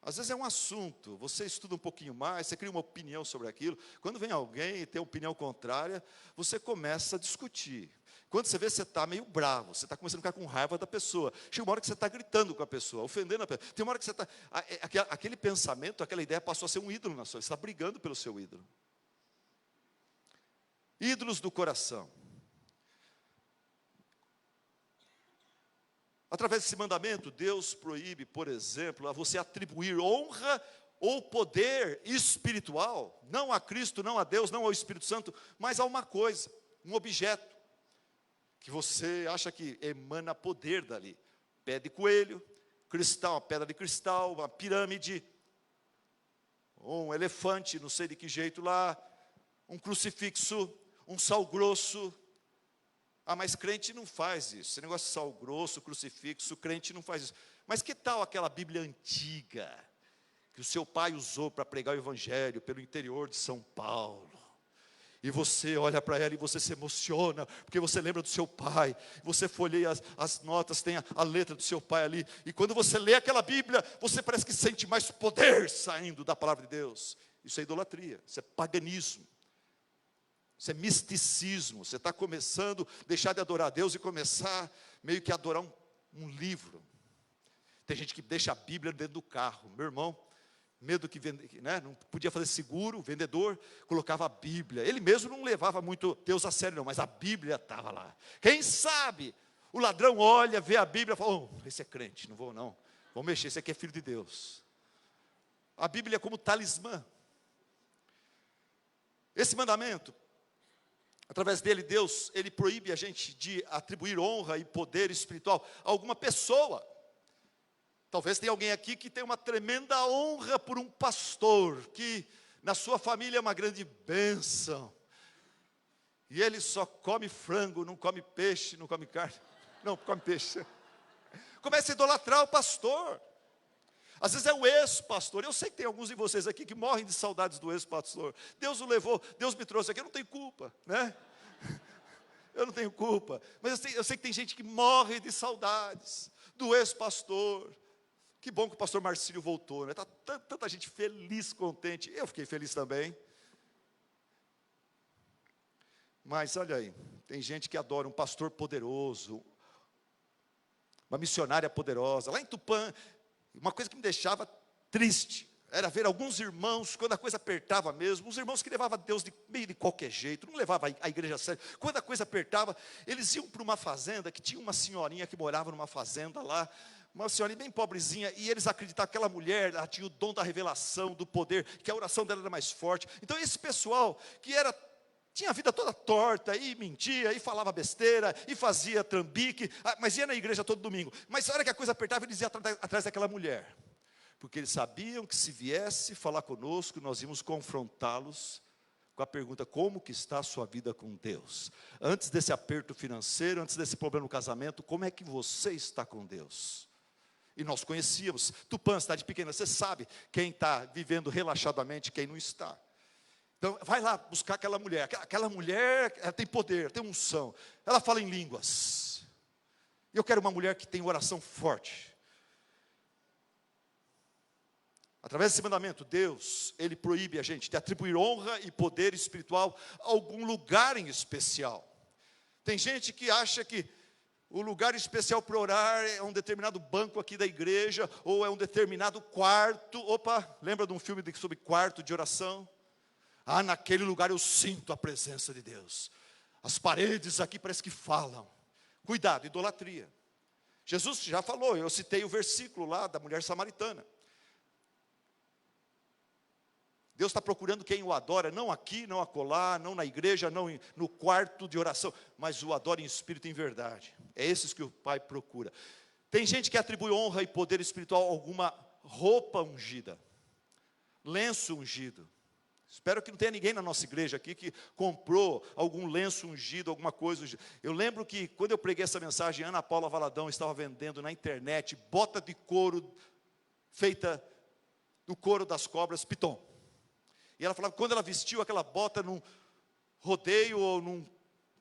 Às vezes é um assunto, você estuda um pouquinho mais, você cria uma opinião sobre aquilo. Quando vem alguém e tem opinião contrária, você começa a discutir. Quando você vê, você está meio bravo, você está começando a ficar com raiva da pessoa. Chega uma hora que você está gritando com a pessoa, ofendendo a pessoa. Tem uma hora que você está... Aquele pensamento, aquela ideia passou a ser um ídolo na sua vida. Você está brigando pelo seu ídolo. Ídolos do coração. Através desse mandamento, Deus proíbe, por exemplo, a você atribuir honra ou poder espiritual, não a Cristo, não a Deus, não ao Espírito Santo, mas a uma coisa, um objeto, que você acha que emana poder dali. Pé de coelho, cristal, uma pedra de cristal, uma pirâmide, um elefante, não sei de que jeito lá, um crucifixo, um sal grosso. Mas crente não faz isso. Esse negócio de sal grosso, crucifixo, crente não faz isso. Mas que tal aquela Bíblia antiga, que o seu pai usou para pregar o Evangelho pelo interior de São Paulo? E você olha para ela e você se emociona, porque você lembra do seu pai. Você folheia as notas, tem a letra do seu pai ali. E quando você lê aquela Bíblia, você parece que sente mais poder saindo da palavra de Deus. Isso é idolatria, isso é paganismo. Isso é misticismo. Você está começando a deixar de adorar a Deus e começar meio que a adorar um livro. Tem gente que deixa a Bíblia dentro do carro. Meu irmão, medo que não podia fazer seguro, o vendedor colocava a Bíblia. Ele mesmo não levava muito Deus a sério não, mas a Bíblia estava lá. Quem sabe o ladrão olha, vê a Bíblia e fala, esse é crente, não vou mexer, esse aqui é filho de Deus. A Bíblia é como talismã. Esse mandamento, através dele, Deus, ele proíbe a gente de atribuir honra e poder espiritual a alguma pessoa. Talvez tenha alguém aqui que tem uma tremenda honra por um pastor, que na sua família é uma grande bênção. E ele só come frango, não come peixe, não come carne. Não, come peixe. Começa a idolatrar o pastor. Às vezes é o ex-pastor. Eu sei que tem alguns de vocês aqui que morrem de saudades do ex-pastor. Deus o levou, Deus me trouxe aqui, eu não tenho culpa, né? eu não tenho culpa. Mas eu sei que tem gente que morre de saudades do ex-pastor. Que bom que o pastor Marcílio voltou, né? Está tanta gente feliz, contente. Eu fiquei feliz também. Mas olha aí, tem gente que adora um pastor poderoso, uma missionária poderosa. Lá em Tupã, uma coisa que me deixava triste era ver alguns irmãos, quando a coisa apertava mesmo, os irmãos que levavam Deus meio de qualquer jeito, não levavam a igreja a sério. Quando a coisa apertava, eles iam para uma fazenda, que tinha uma senhorinha que morava numa fazenda lá, uma senhorinha bem pobrezinha, e eles acreditavam que aquela mulher, ela tinha o dom da revelação, do poder, que a oração dela era mais forte. Então esse pessoal, que tinha a vida toda torta, e mentia, e falava besteira, e fazia trambique, mas ia na igreja todo domingo. Mas na hora que a coisa apertava, eles iam atrás daquela mulher. Porque eles sabiam que se viesse falar conosco, nós íamos confrontá-los com a pergunta: como que está a sua vida com Deus? Antes desse aperto financeiro, antes desse problema no casamento, como é que você está com Deus? E nós conhecíamos. Tupã, cidade pequena, você sabe quem está vivendo relaxadamente, quem não está. Então, vai lá buscar aquela mulher. Aquela mulher, ela tem poder, tem unção. Ela fala em línguas. E eu quero uma mulher que tem oração forte. Através desse mandamento, Deus, Ele proíbe a gente de atribuir honra e poder espiritual a algum lugar em especial. Tem gente que acha que o lugar especial para orar é um determinado banco aqui da igreja, ou é um determinado quarto. Opa, lembra de um filme sobre quarto de oração? Naquele lugar eu sinto a presença de Deus. As paredes aqui parece que falam. Cuidado, idolatria. Jesus já falou, eu citei o versículo lá da mulher samaritana. Deus está procurando quem o adora, não aqui, não acolá, não na igreja, não no quarto de oração, mas o adora em espírito e em verdade. É esses que o Pai procura. Tem gente que atribui honra e poder espiritual a alguma roupa ungida, lenço ungido. Espero que não tenha ninguém na nossa igreja aqui que comprou algum lenço ungido, alguma coisa ungida. Eu lembro que quando eu preguei essa mensagem, Ana Paula Valadão estava vendendo na internet bota de couro feita do couro das cobras piton. E ela falava que quando ela vestiu aquela bota num rodeio ou num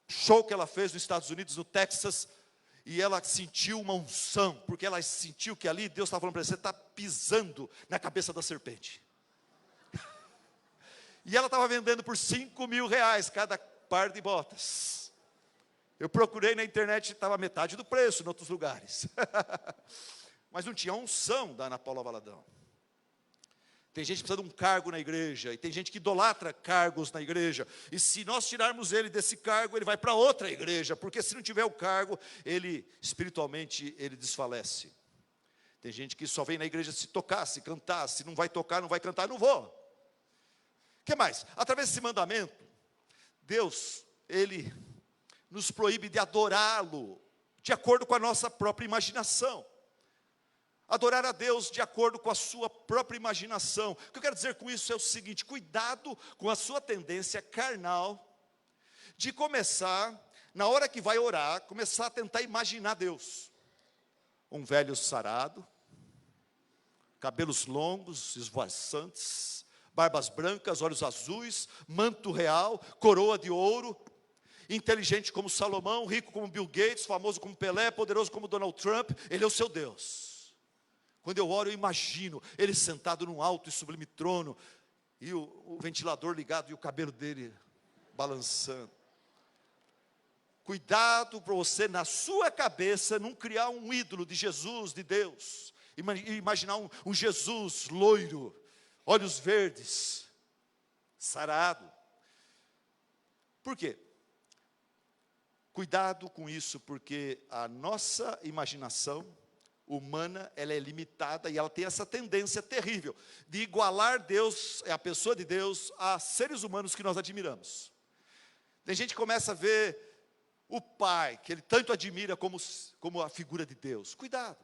show que ela fez nos Estados Unidos, no Texas, e ela sentiu uma unção, porque ela sentiu que ali Deus estava falando para ela: você está pisando na cabeça da serpente. E ela estava vendendo por R$5.000 cada par de botas. Eu procurei na internet, estava metade do preço em outros lugares. Mas não tinha unção da Ana Paula Valadão. Tem gente que precisa de um cargo na igreja, e tem gente que idolatra cargos na igreja, e se nós tirarmos ele desse cargo, ele vai para outra igreja, porque se não tiver o cargo, espiritualmente, ele desfalece. Tem gente que só vem na igreja se tocar, se cantar, se não vai tocar, não vai cantar, não vou. O que mais? Através desse mandamento, Deus, Ele nos proíbe de adorá-lo, de acordo com a nossa própria imaginação. Adorar a Deus de acordo com a sua própria imaginação. O que eu quero dizer com isso é o seguinte: cuidado com a sua tendência carnal, de começar, na hora que vai orar, começar a tentar imaginar Deus. Um velho sarado, cabelos longos, esvoaçantes, barbas brancas, olhos azuis, manto real, coroa de ouro, inteligente como Salomão, rico como Bill Gates, famoso como Pelé, poderoso como Donald Trump. Ele é o seu Deus. Quando eu oro, eu imagino ele sentado num alto e sublime trono, e o ventilador ligado e o cabelo dele balançando. Cuidado para você, na sua cabeça, não criar um ídolo de Jesus, de Deus. Imaginar um Jesus loiro, olhos verdes, sarado. Por quê? Cuidado com isso, porque a nossa imaginação humana, ela é limitada, e ela tem essa tendência terrível de igualar Deus, a pessoa de Deus, a seres humanos que nós admiramos. Tem gente que começa a ver o pai, que ele tanto admira como a figura de Deus. Cuidado.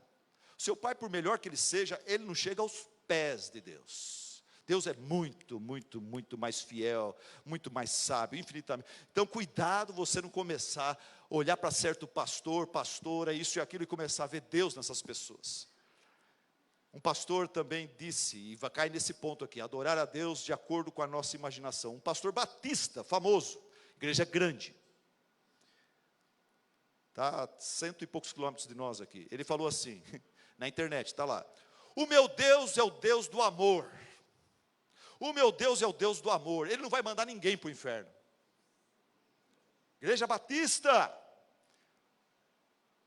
Seu pai, por melhor que ele seja, ele não chega aos pés de Deus. Deus é muito, muito, muito mais fiel, muito mais sábio, infinitamente. Então, cuidado você não começar a olhar para certo pastor, pastora, isso e aquilo, e começar a ver Deus nessas pessoas. Um pastor também disse, e vai cair nesse ponto aqui: adorar a Deus de acordo com a nossa imaginação. Um pastor batista, famoso, igreja grande. está a 100 e poucos quilômetros de nós aqui. Ele falou assim, na internet, está lá: o meu Deus é o Deus do amor. O meu Deus é o Deus do amor. Ele não vai mandar ninguém para o inferno. Igreja Batista.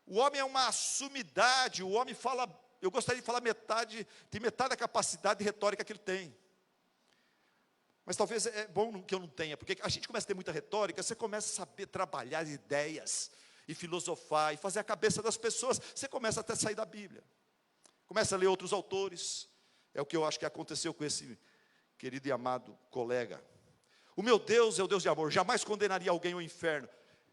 O homem é uma sumidade. O homem fala, eu gostaria de falar tem metade da capacidade de retórica que ele tem. Mas talvez é bom que eu não tenha, porque a gente começa a ter muita retórica, você começa a saber trabalhar ideias, e filosofar, e fazer a cabeça das pessoas, você começa até a sair da Bíblia. Começa a ler outros autores. É o que eu acho que aconteceu com esse querido e amado colega. O meu Deus é o Deus de amor, jamais condenaria alguém ao inferno.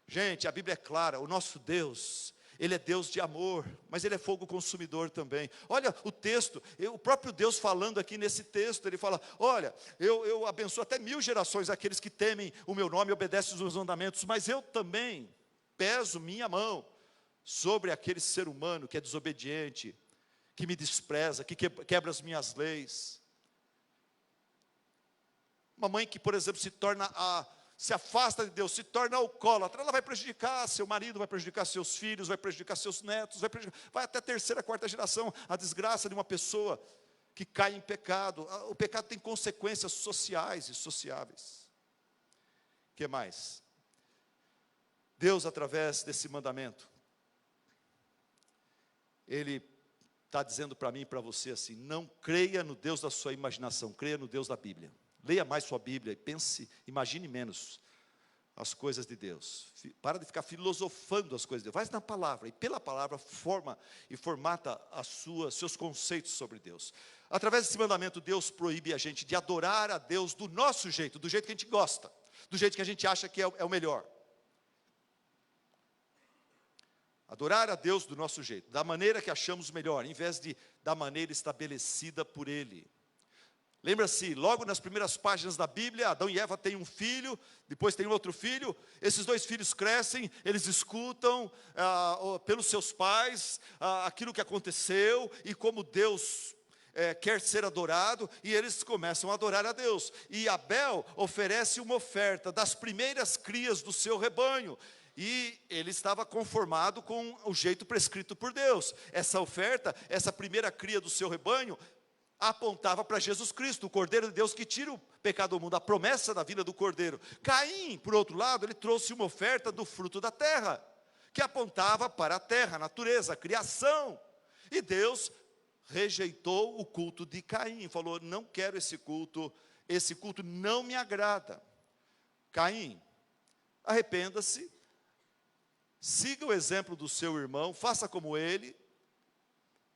Gente, a Bíblia é clara, o nosso Deus, Ele é Deus de amor, mas Ele é fogo consumidor também. Olha o texto, o próprio Deus falando aqui nesse texto, Ele fala: olha, eu abençoo até 1000 gerações aqueles que temem o meu nome e obedecem os meus mandamentos, mas eu também peso minha mão sobre aquele ser humano que é desobediente, que me despreza, que quebra as minhas leis. Uma mãe que, por exemplo, se afasta de Deus, se torna alcoólatra, ela vai prejudicar seu marido, vai prejudicar seus filhos, vai prejudicar seus netos, vai até a terceira, quarta geração. A desgraça de uma pessoa que cai em pecado. O pecado tem consequências sociais e sociáveis. O que mais? Deus, através desse mandamento, Ele está dizendo para mim e para você assim: não creia no Deus da sua imaginação, creia no Deus da Bíblia. Leia mais sua Bíblia e pense, imagine menos as coisas de Deus. Para de ficar filosofando as coisas de Deus. Vai na palavra, e pela palavra forma e formata seus conceitos sobre Deus. Através desse mandamento, Deus proíbe a gente de adorar a Deus do nosso jeito, do jeito que a gente gosta, do jeito que a gente acha que é o melhor. Adorar a Deus do nosso jeito, da maneira que achamos melhor, em vez da maneira estabelecida por Ele. Lembra-se, logo nas primeiras páginas da Bíblia, Adão e Eva têm um filho, depois tem outro filho, esses dois filhos crescem, eles escutam pelos seus pais aquilo que aconteceu, e como Deus quer ser adorado, e eles começam a adorar a Deus. E Abel oferece uma oferta das primeiras crias do seu rebanho, e ele estava conformado com o jeito prescrito por Deus. Essa oferta, essa primeira cria do seu rebanho, apontava para Jesus Cristo, o Cordeiro de Deus que tira o pecado do mundo, a promessa da vida do Cordeiro. Caim, por outro lado, ele trouxe uma oferta do fruto da terra, que apontava para a terra, a natureza, a criação. E Deus rejeitou o culto de Caim, falou: não quero esse culto não me agrada. Caim, arrependa-se, siga o exemplo do seu irmão, faça como ele,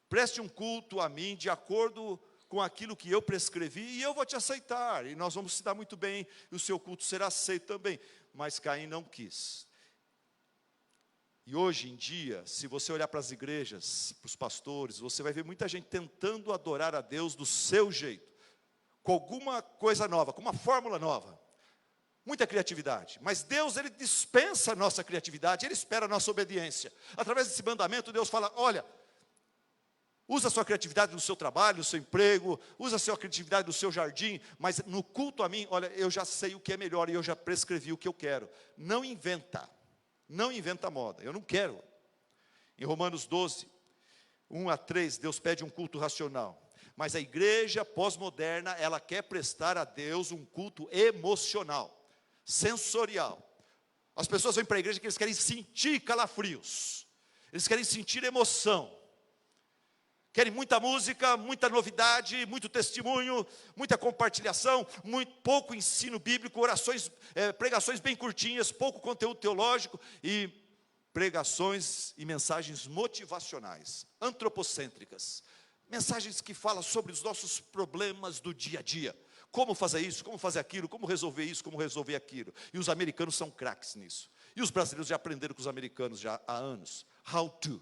preste um culto a mim de acordo com aquilo que eu prescrevi, e eu vou te aceitar, e nós vamos se dar muito bem, e o seu culto será aceito também. Mas Caim não quis. E hoje em dia, se você olhar para as igrejas, para os pastores, você vai ver muita gente tentando adorar a Deus do seu jeito, com alguma coisa nova, com uma fórmula nova, muita criatividade. Mas Deus, Ele dispensa a nossa criatividade, Ele espera a nossa obediência. Através desse mandamento, Deus fala: olha, usa a sua criatividade no seu trabalho, no seu emprego, usa a sua criatividade no seu jardim, mas no culto a mim, olha, eu já sei o que é melhor e eu já prescrevi o que eu quero. Não inventa moda, eu não quero. Em Romanos 12, 1-3, Deus pede um culto racional. Mas a igreja pós-moderna, ela quer prestar a Deus um culto emocional, sensorial. As pessoas vêm para a igreja que eles querem sentir calafrios, eles querem sentir emoção. Querem muita música, muita novidade, muito testemunho, muita compartilhação, muito pouco ensino bíblico, pregações bem curtinhas, pouco conteúdo teológico e pregações e mensagens motivacionais, antropocêntricas. Mensagens que falam sobre os nossos problemas do dia a dia. Como fazer isso, como fazer aquilo, como resolver isso, como resolver aquilo. E os americanos são craques nisso. E os brasileiros já aprenderam com os americanos já há anos. How to.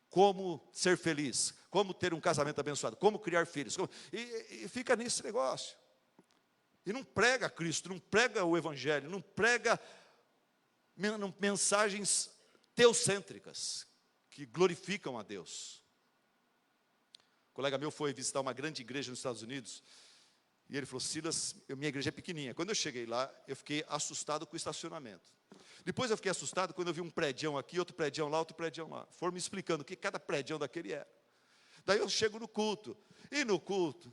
Como ser feliz, como ter um casamento abençoado, como criar filhos. E fica nesse negócio. E não prega Cristo, não prega o Evangelho, não prega mensagens teocêntricas, que glorificam a Deus. Um colega meu foi visitar uma grande igreja nos Estados Unidos, E ele falou, Silas, minha igreja é pequenininha. Quando eu cheguei lá, eu fiquei assustado com o estacionamento. Depois eu fiquei assustado quando eu vi um prédião aqui, outro prédião lá, outro prédião lá. Foram me explicando o que cada prédião daquele era. Daí eu chego no culto. E no culto,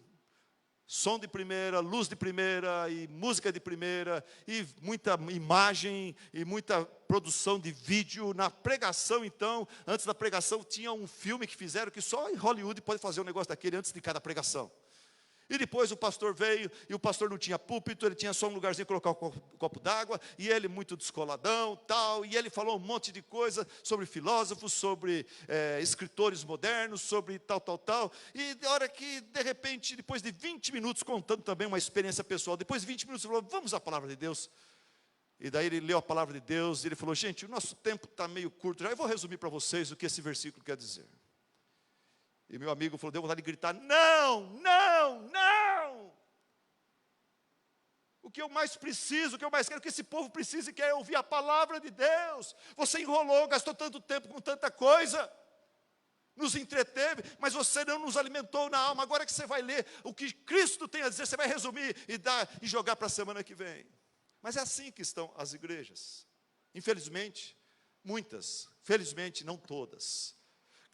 som de primeira, luz de primeira, e música de primeira, e muita imagem, e muita produção de vídeo. Na pregação, então, antes da pregação, tinha um filme que fizeram, que só em Hollywood pode fazer um negócio daquele antes de cada pregação. E depois o pastor veio, e o pastor não tinha púlpito, ele tinha só um lugarzinho para colocar um copo d'água, e ele muito descoladão, tal, e ele falou um monte de coisa sobre filósofos, sobre escritores modernos, sobre tal, e de hora que, de repente, depois de 20 minutos, contando também uma experiência pessoal, depois de 20 minutos, ele falou, vamos à palavra de Deus. E daí ele leu a palavra de Deus, e ele falou, gente, o nosso tempo está meio curto, já eu vou resumir para vocês o que esse versículo quer dizer. E meu amigo falou, deu vontade de gritar, não, não, não. O que eu mais preciso, o que eu mais quero, o que esse povo precisa e quer é ouvir a palavra de Deus. Você enrolou, gastou tanto tempo com tanta coisa, nos entreteve, mas você não nos alimentou na alma. Agora que você vai ler o que Cristo tem a dizer, você vai resumir e jogar para a semana que vem. Mas é assim que estão as igrejas. Infelizmente, muitas, felizmente não todas.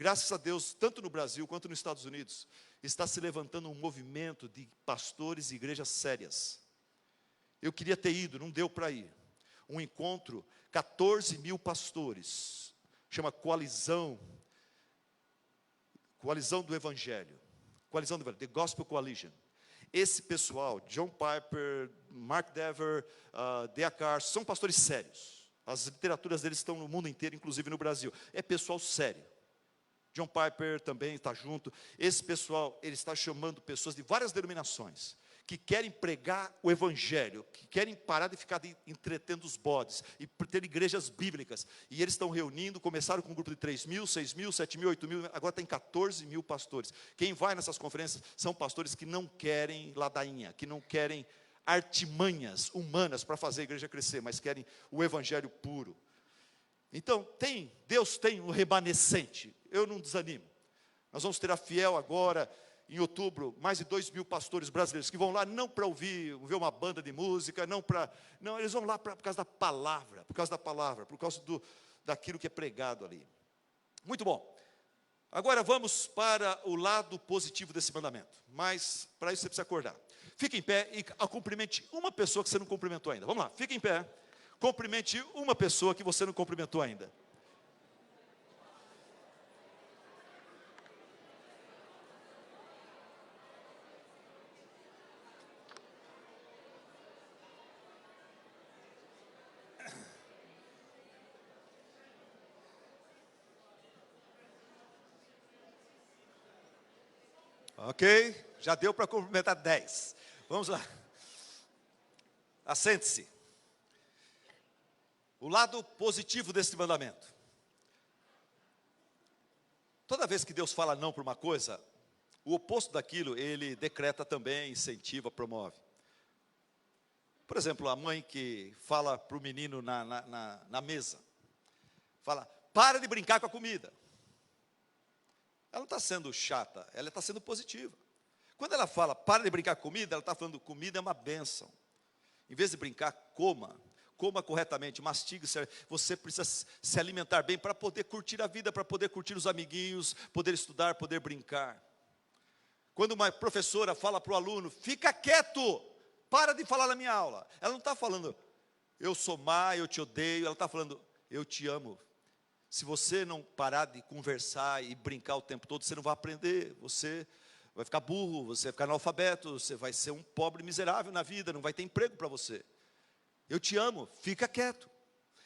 Graças a Deus, tanto no Brasil quanto nos Estados Unidos, está se levantando um movimento de pastores e igrejas sérias. Eu queria ter ido, não deu para ir. Um encontro, 14 mil pastores, chama Coalizão do Evangelho, The Gospel Coalition. Esse pessoal, John Piper, Mark Dever, D.A. Carson, são pastores sérios. As literaturas deles estão no mundo inteiro, inclusive no Brasil. É pessoal sério. John Piper também está junto. Esse pessoal, ele está chamando pessoas de várias denominações, que querem pregar o Evangelho, que querem parar de ficar entretendo os bodes, e ter igrejas bíblicas. E eles estão reunindo, começaram com um grupo de 3 mil, 6 mil, 7 mil, 8 mil, agora tem 14 mil pastores. Quem vai nessas conferências são pastores que não querem ladainha, que não querem artimanhas humanas para fazer a igreja crescer, mas querem o Evangelho puro. Então, Deus tem um remanescente, eu não desanimo. Nós vamos ter a Fiel agora, em outubro, mais de 2 mil pastores brasileiros, que vão lá não para ver uma banda de música, não, eles vão lá por causa da palavra, por causa daquilo que é pregado ali. Muito bom. Agora vamos para o lado positivo desse mandamento, mas para isso você precisa acordar. Fique em pé e cumprimente uma pessoa que você não cumprimentou ainda. Vamos lá, fique em pé. Cumprimente uma pessoa que você não cumprimentou ainda. Ok, já deu para cumprimentar 10. Vamos lá. Assente-se. O lado positivo desse mandamento. Toda vez que Deus fala não para uma coisa, o oposto daquilo, ele decreta também, incentiva, promove. Por exemplo, a mãe que fala para o menino na mesa, fala, para de brincar com a comida. Ela não está sendo chata, ela está sendo positiva. Quando ela fala, para de brincar com comida, ela está falando, comida é uma bênção. Em vez de brincar, coma corretamente, mastigue, você precisa se alimentar bem para poder curtir a vida, para poder curtir os amiguinhos, poder estudar, poder brincar. Quando uma professora fala para o aluno, fica quieto, para de falar na minha aula. Ela não está falando, eu sou má, eu te odeio, ela está falando, eu te amo. Se você não parar de conversar e brincar o tempo todo, você não vai aprender, você vai ficar burro, você vai ficar analfabeto, você vai ser um pobre miserável na vida, não vai ter emprego para você. Eu te amo, fica quieto.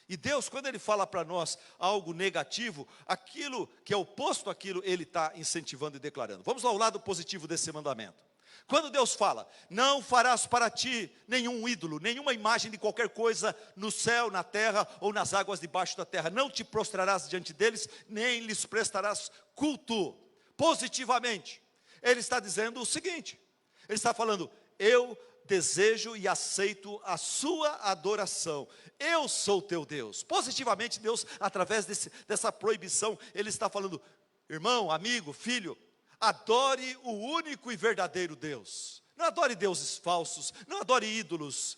E Deus, quando Ele fala para nós algo negativo, aquilo que é oposto àquilo, Ele está incentivando e declarando. Vamos ao lado positivo desse mandamento. Quando Deus fala, não farás para ti nenhum ídolo, nenhuma imagem de qualquer coisa no céu, na terra ou nas águas debaixo da terra, não te prostrarás diante deles, nem lhes prestarás culto. Positivamente, Ele está dizendo o seguinte, Ele está falando, eu desejo e aceito a sua adoração, eu sou teu Deus. Positivamente Deus, através dessa proibição, Ele está falando, irmão, amigo, filho, adore o único e verdadeiro Deus. Não adore deuses falsos, não adore ídolos,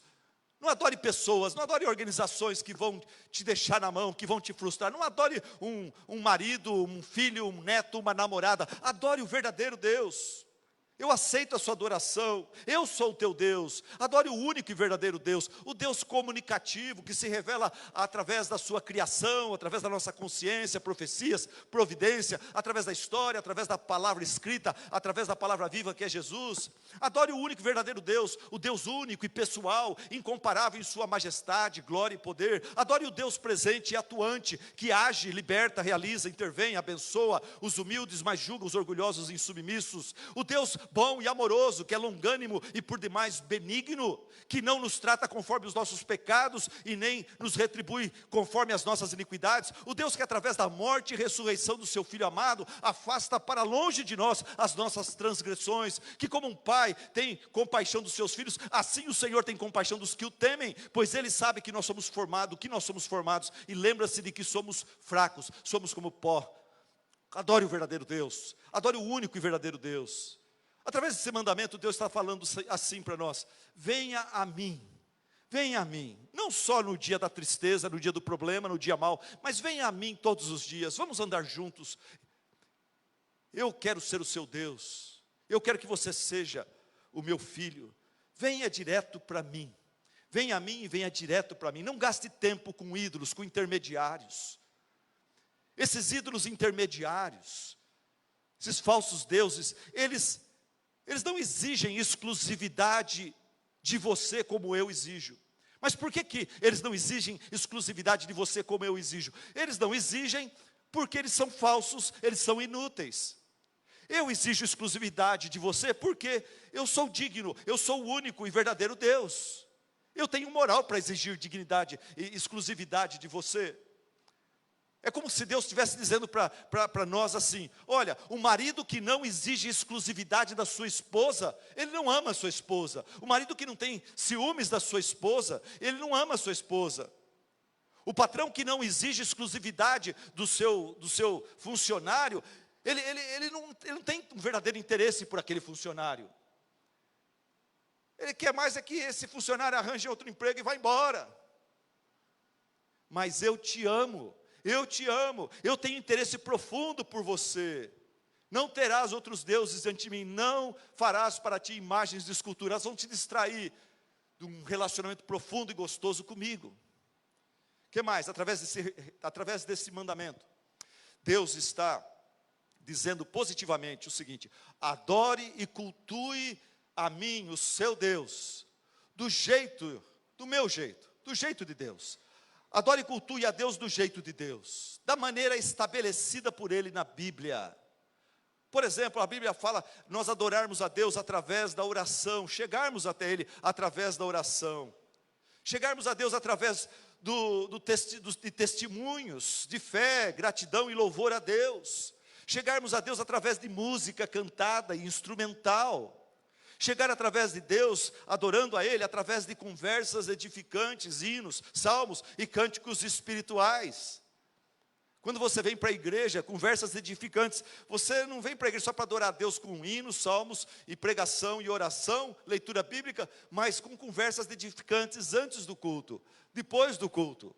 não adore pessoas, não adore organizações que vão te deixar na mão, que vão te frustrar. Não adore um marido, um filho, um neto, uma namorada. Adore o verdadeiro Deus. Eu aceito a sua adoração, eu sou o teu Deus. Adore o único e verdadeiro Deus, o Deus comunicativo, que se revela através da sua criação, através da nossa consciência, profecias, providência, através da história, através da palavra escrita, através da palavra viva que é Jesus. Adore o único e verdadeiro Deus, o Deus único e pessoal, incomparável em sua majestade, glória e poder. Adore o Deus presente e atuante, que age, liberta, realiza, intervém, abençoa os humildes, mas julga os orgulhosos e insubmissos. O Deus bom e amoroso, que é longânimo e por demais benigno, que não nos trata conforme os nossos pecados e nem nos retribui conforme as nossas iniquidades. O Deus que através da morte e ressurreição do seu Filho amado, afasta para longe de nós as nossas transgressões, que como um pai tem compaixão dos seus filhos, assim o Senhor tem compaixão dos que o temem, pois Ele sabe que nós somos formados, que nós somos formados, e lembra-se de que somos fracos, somos como pó. Adore o verdadeiro Deus, adore o único e verdadeiro Deus. Através desse mandamento, Deus está falando assim para nós: venha a mim, não só no dia da tristeza, no dia do problema, no dia mau, mas venha a mim todos os dias, vamos andar juntos. Eu quero ser o seu Deus, eu quero que você seja o meu filho. Venha direto para mim, venha a mim e venha direto para mim. Não gaste tempo com ídolos, com intermediários. Esses ídolos intermediários, esses falsos deuses, eles não exigem exclusividade de você como eu exijo. Mas por que eles não exigem exclusividade de você como eu exijo? Eles não exigem porque eles são falsos, eles são inúteis. Eu exijo exclusividade de você porque eu sou digno, eu sou o único e verdadeiro Deus. Eu tenho moral para exigir dignidade e exclusividade de você. É como se Deus estivesse dizendo para nós assim: olha, o marido que não exige exclusividade da sua esposa, ele não ama a sua esposa. O marido que não tem ciúmes da sua esposa, ele não ama a sua esposa. O patrão que não exige exclusividade do seu funcionário, ele não tem um verdadeiro interesse por aquele funcionário. Ele quer mais é que esse funcionário arranje outro emprego e vá embora. Mas eu te amo. Eu tenho interesse profundo por você. Não terás outros deuses diante de mim, não farás para ti imagens de escultura, elas vão te distrair de um relacionamento profundo e gostoso comigo. O que mais? Através desse mandamento, Deus está dizendo positivamente o seguinte: adore e cultue a mim, o seu Deus, do meu jeito, do jeito de Deus. Adore e cultue a Deus do jeito de Deus, da maneira estabelecida por Ele na Bíblia. Por exemplo, a Bíblia fala nós adorarmos a Deus através da oração, chegarmos até Ele através da oração, chegarmos a Deus através de testemunhos, de fé, gratidão e louvor a Deus, chegarmos a Deus através de música cantada e instrumental, chegar através de Deus, adorando a Ele, através de conversas edificantes, hinos, salmos e cânticos espirituais. Quando você vem para a igreja, conversas edificantes, você não vem para a igreja só para adorar a Deus com hinos, salmos e pregação e oração, leitura bíblica, mas com conversas edificantes antes do culto, depois do culto.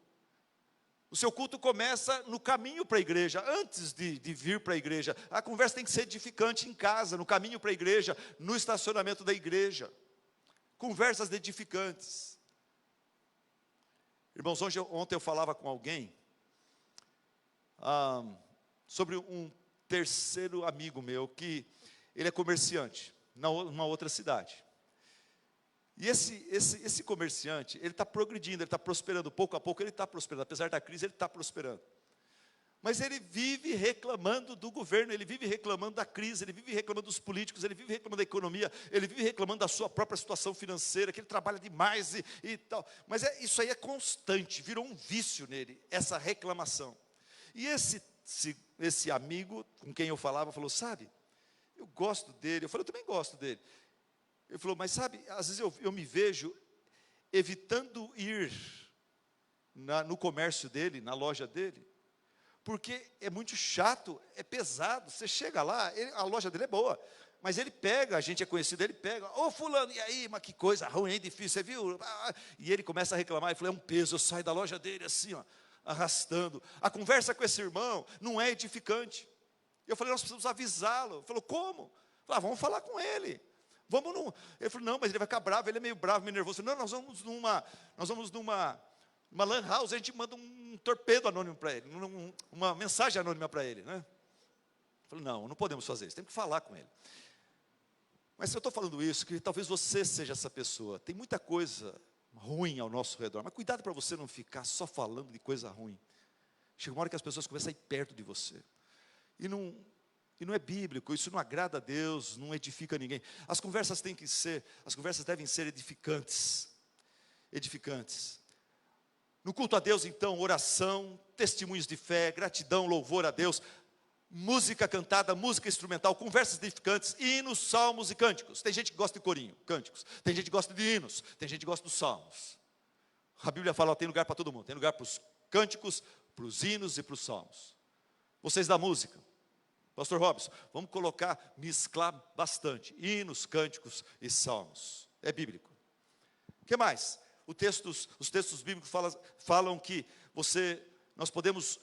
O seu culto começa no caminho para a igreja, antes de vir para a igreja. A conversa tem que ser edificante em casa, no caminho para a igreja, no estacionamento da igreja. Conversas edificantes. Irmãos, ontem eu falava com alguém sobre um terceiro amigo meu, que ele é comerciante, numa outra cidade. E esse comerciante, ele está progredindo, ele está prosperando, pouco a pouco ele está prosperando, apesar da crise ele está prosperando. Mas ele vive reclamando do governo, ele vive reclamando da crise, ele vive reclamando dos políticos, ele vive reclamando da economia, ele vive reclamando da sua própria situação financeira, que ele trabalha demais e tal. Mas isso aí é constante, virou um vício nele, essa reclamação. E esse amigo com quem eu falava, falou: sabe, eu gosto dele. Eu falei: eu também gosto dele. Ele falou: mas sabe, às vezes eu me vejo evitando ir no comércio dele, na loja dele, porque é muito chato, é pesado. Você chega lá, a loja dele é boa, Mas ele pega, a gente é conhecido, ele pega, ô fulano, e aí, mas que coisa ruim, hein, difícil, você viu? E ele começa a reclamar, ele falou, é um peso, eu saio da loja dele assim, ó, arrastando. A conversa com esse irmão não é edificante. Eu falei, nós precisamos avisá-lo. Ele falou, como? Eu falei, vamos falar com ele. Vamos no... Ele falou, não, mas ele vai ficar bravo, ele é meio bravo, meio nervoso. Não, nós vamos numa lan house, a gente manda um torpedo anônimo para ele, uma mensagem anônima para ele, né? Eu falei, não podemos fazer isso, temos que falar com ele. Mas eu estou falando isso, que talvez você seja essa pessoa. Tem muita coisa ruim ao nosso redor, mas cuidado para você não ficar só falando de coisa ruim. Chega uma hora que as pessoas começam a ir perto de você. E não é bíblico, isso não agrada a Deus, não edifica ninguém. As conversas devem ser edificantes. Edificantes. No culto a Deus, então, oração, testemunhos de fé, gratidão, louvor a Deus, música cantada, música instrumental, conversas edificantes, hinos, salmos e cânticos. Tem gente que gosta de corinho, cânticos. Tem gente que gosta de hinos, tem gente que gosta dos salmos. A Bíblia fala, tem lugar para todo mundo. Tem lugar para os cânticos, para os hinos e para os salmos. Vocês da música, Pastor Robson, vamos mesclar bastante, hinos, cânticos e salmos. É bíblico. O que mais? Os textos bíblicos falam que nós podemos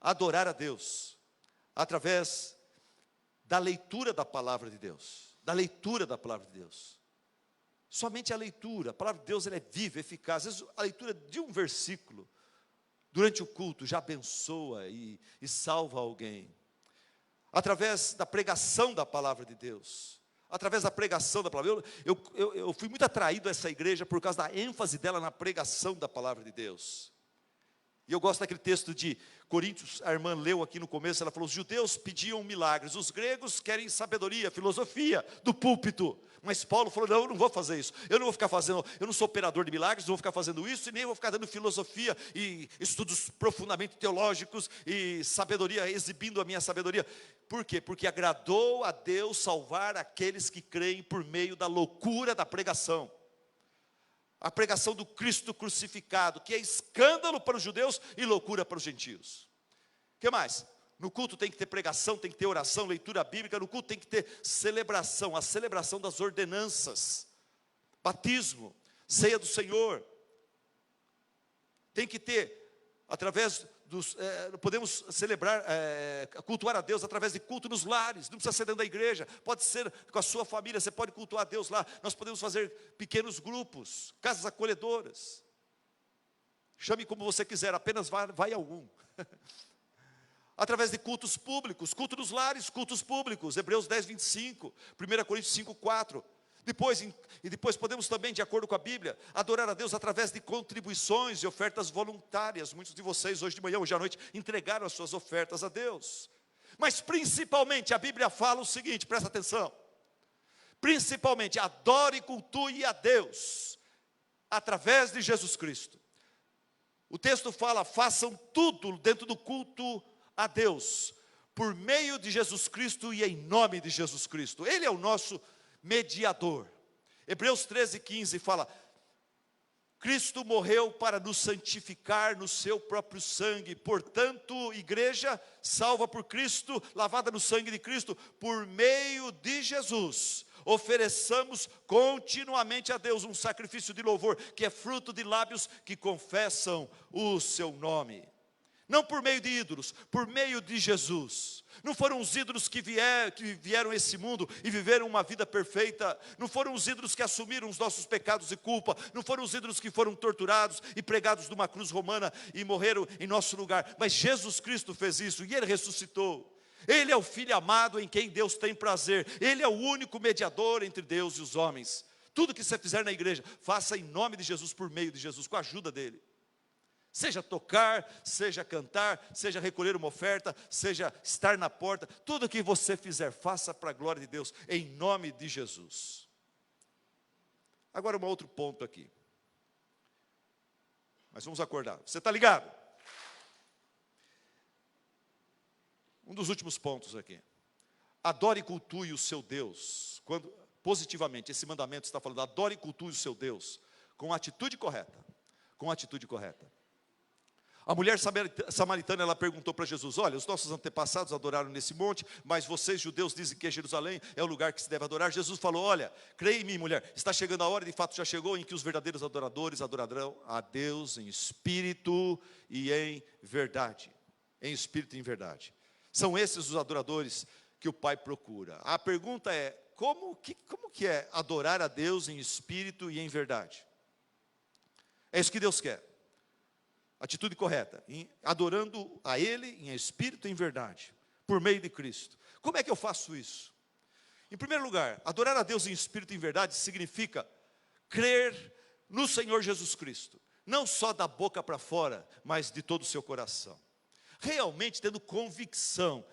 adorar a Deus através da leitura da palavra de Deus. Da leitura da palavra de Deus. Somente a leitura, a palavra de Deus ela é viva, eficaz. Às vezes a leitura de um versículo, durante o culto, já abençoa e salva alguém. Através da pregação da palavra de Deus. Através da pregação da palavra. Eu fui muito atraído a essa igreja por causa da ênfase dela na pregação da palavra de Deus. E eu gosto daquele texto de Coríntios, a irmã leu aqui no começo, ela falou, os judeus pediam milagres, os gregos querem sabedoria, filosofia do púlpito. Mas Paulo falou, não, eu não vou fazer isso, eu não sou operador de milagres, não vou ficar fazendo isso, e nem vou ficar dando filosofia e estudos profundamente teológicos e sabedoria, exibindo a minha sabedoria. Por quê? Porque agradou a Deus salvar aqueles que creem por meio da loucura da pregação. A pregação do Cristo crucificado, que é escândalo para os judeus e loucura para os gentios. O que mais? No culto tem que ter pregação, tem que ter oração, leitura bíblica. No culto tem que ter celebração, a celebração das ordenanças. Batismo, ceia do Senhor. Tem que ter, através podemos celebrar, cultuar a Deus através de culto nos lares. Não precisa ser dentro da igreja, pode ser com a sua família, você pode cultuar a Deus lá. Nós podemos fazer pequenos grupos, casas acolhedoras. Chame como você quiser, apenas vai a algum. Através de cultos públicos, culto nos lares, cultos públicos, Hebreus 10, 25, 1 Coríntios 5, 4. Depois podemos também, de acordo com a Bíblia, adorar a Deus através de contribuições e ofertas voluntárias. Muitos de vocês hoje de manhã, hoje à noite, entregaram as suas ofertas a Deus. Mas principalmente a Bíblia fala o seguinte, presta atenção. Principalmente adore e cultue a Deus através de Jesus Cristo. O texto fala, façam tudo dentro do culto a Deus, por meio de Jesus Cristo e em nome de Jesus Cristo. Ele é o nosso mediador. Hebreus 13, 15 fala, Cristo morreu para nos santificar no seu próprio sangue, portanto, igreja salva por Cristo, lavada no sangue de Cristo, por meio de Jesus, ofereçamos continuamente a Deus um sacrifício de louvor, que é fruto de lábios que confessam o seu nome. Não por meio de ídolos, por meio de Jesus. Não foram os ídolos que vieram a esse mundo e viveram uma vida perfeita. Não foram os ídolos que assumiram os nossos pecados e culpa. Não foram os ídolos que foram torturados e pregados numa cruz romana e morreram em nosso lugar. Mas Jesus Cristo fez isso e Ele ressuscitou. Ele é o Filho amado em quem Deus tem prazer. Ele é o único mediador entre Deus e os homens. Tudo que você fizer na igreja, faça em nome de Jesus, por meio de Jesus, com a ajuda dEle. Seja tocar, seja cantar, seja recolher uma oferta, seja estar na porta, tudo que você fizer, faça para a glória de Deus, em nome de Jesus. Agora um outro ponto aqui. Mas vamos acordar. Você está ligado? Um dos últimos pontos aqui. Adore e cultue o seu Deus. Positivamente, esse mandamento está falando, adore e cultue o seu Deus, com a atitude correta. Com a atitude correta. A mulher samaritana, ela perguntou para Jesus: olha, os nossos antepassados adoraram nesse monte, mas vocês, judeus, dizem que Jerusalém é o lugar que se deve adorar. Jesus falou: olha, creia em mim, mulher, está chegando a hora, de fato já chegou, em que os verdadeiros adoradores adorarão a Deus em espírito e em verdade. Em espírito e em verdade. São esses os adoradores que o Pai procura. A pergunta é: como que é adorar a Deus em espírito e em verdade? É isso que Deus quer. Atitude correta, adorando a Ele em espírito e em verdade, por meio de Cristo. Como é que eu faço isso? Em primeiro lugar, adorar a Deus em espírito e em verdade significa crer no Senhor Jesus Cristo, não só da boca para fora, mas de todo o seu coração. Realmente tendo convicção,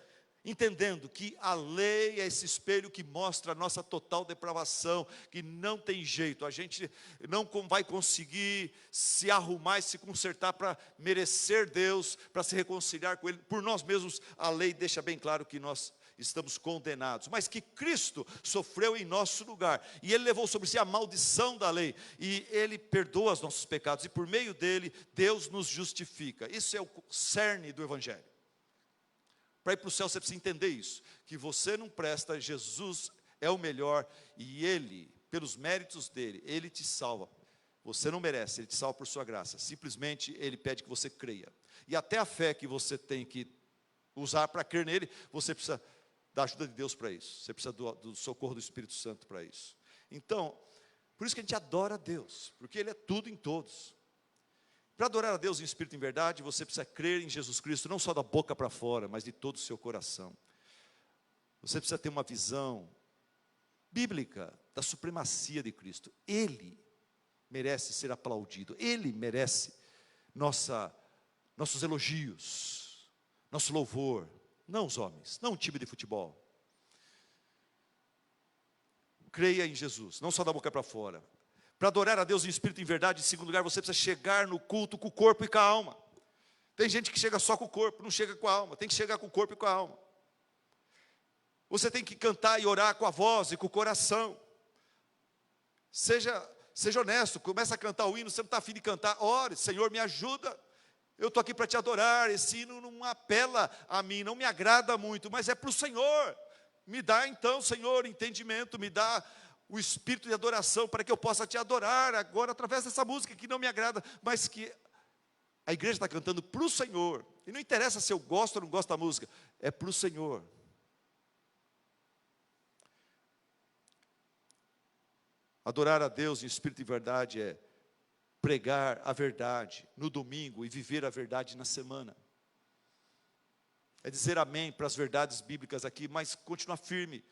entendendo que a lei é esse espelho que mostra a nossa total depravação, que não tem jeito, a gente não vai conseguir se arrumar e se consertar para merecer Deus, para se reconciliar com Ele. Por nós mesmos, a lei deixa bem claro que nós estamos condenados, mas que Cristo sofreu em nosso lugar, e Ele levou sobre si a maldição da lei, e Ele perdoa os nossos pecados, e por meio dele, Deus nos justifica. Isso é o cerne do Evangelho. Para ir para o céu você precisa entender isso, que você não presta, Jesus é o melhor, e Ele, pelos méritos dele, Ele te salva. Você não merece, Ele te salva por sua graça, simplesmente Ele pede que você creia. E até a fé que você tem que usar para crer nele, você precisa da ajuda de Deus para isso, você precisa do socorro do Espírito Santo para isso. Então, por isso que a gente adora a Deus, porque Ele é tudo em todos. Para adorar a Deus em espírito e em verdade, você precisa crer em Jesus Cristo, não só da boca para fora, mas de todo o seu coração. Você precisa ter uma visão bíblica da supremacia de Cristo. Ele merece ser aplaudido, Ele merece nossos elogios, nosso louvor, não os homens, não um time de futebol. Creia em Jesus, não só da boca para fora. Para adorar a Deus em espírito e em verdade, em segundo lugar, você precisa chegar no culto com o corpo e com a alma. Tem gente que chega só com o corpo, não chega com a alma. Tem que chegar com o corpo e com a alma. Você tem que cantar e orar com a voz e com o coração. Seja honesto, começa a cantar o hino, você não está afim de cantar, ore: Senhor, me ajuda, eu estou aqui para te adorar. Esse hino não apela a mim, não me agrada muito, mas é para o Senhor. Me dá então, Senhor, entendimento, me dá o espírito de adoração, para que eu possa te adorar agora, através dessa música que não me agrada, mas que a igreja está cantando para o Senhor, e não interessa se eu gosto ou não gosto da música, é para o Senhor. Adorar a Deus em espírito e verdade é pregar a verdade no domingo e viver a verdade na semana. É dizer amém para as verdades bíblicas aqui, mas continuar firme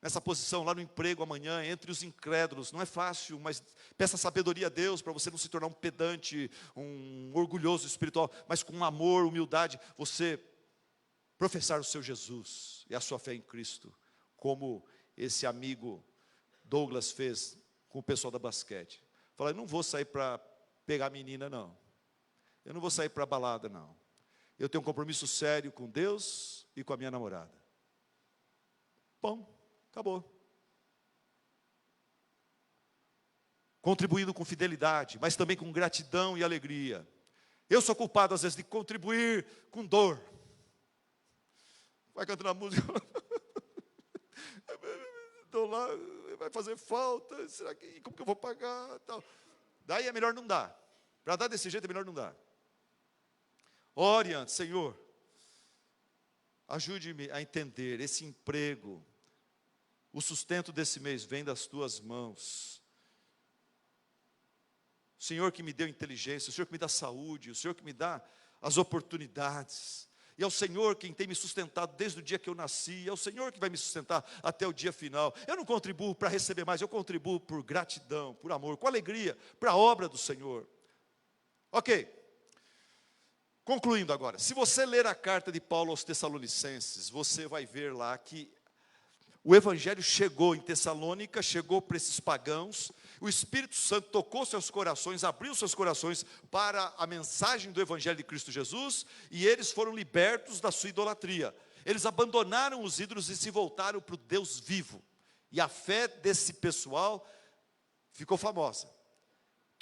nessa posição lá no emprego amanhã, entre os incrédulos. Não é fácil, mas peça sabedoria a Deus, para você não se tornar um pedante, um orgulhoso espiritual, mas com amor, humildade, você professar o seu Jesus e a sua fé em Cristo, como esse amigo Douglas fez com o pessoal da basquete. Fala: eu não vou sair para pegar menina, não. Eu não vou sair para balada, não. Eu tenho um compromisso sério com Deus e com a minha namorada. Bom, acabou. Contribuindo com fidelidade, mas também com gratidão e alegria. Eu sou culpado às vezes de contribuir com dor. Vai cantando a música. Estou lá, vai fazer falta, será que, como que eu vou pagar? Tal. Daí é melhor não dar. Para dar desse jeito é melhor não dar. Ore antes: Senhor, ajude-me a entender esse emprego. O sustento desse mês vem das tuas mãos. O Senhor que me deu inteligência, o Senhor que me dá saúde, o Senhor que me dá as oportunidades. E é o Senhor quem tem me sustentado desde o dia que eu nasci. É o Senhor que vai me sustentar até o dia final. Eu não contribuo para receber mais, eu contribuo por gratidão, por amor, com alegria, para a obra do Senhor. Ok. Concluindo agora, se você ler a carta de Paulo aos Tessalonicenses, você vai ver lá que o Evangelho chegou em Tessalônica, chegou para esses pagãos, o Espírito Santo tocou seus corações, abriu seus corações para a mensagem do Evangelho de Cristo Jesus, e eles foram libertos da sua idolatria. Eles abandonaram os ídolos e se voltaram para o Deus vivo, e a fé desse pessoal ficou famosa.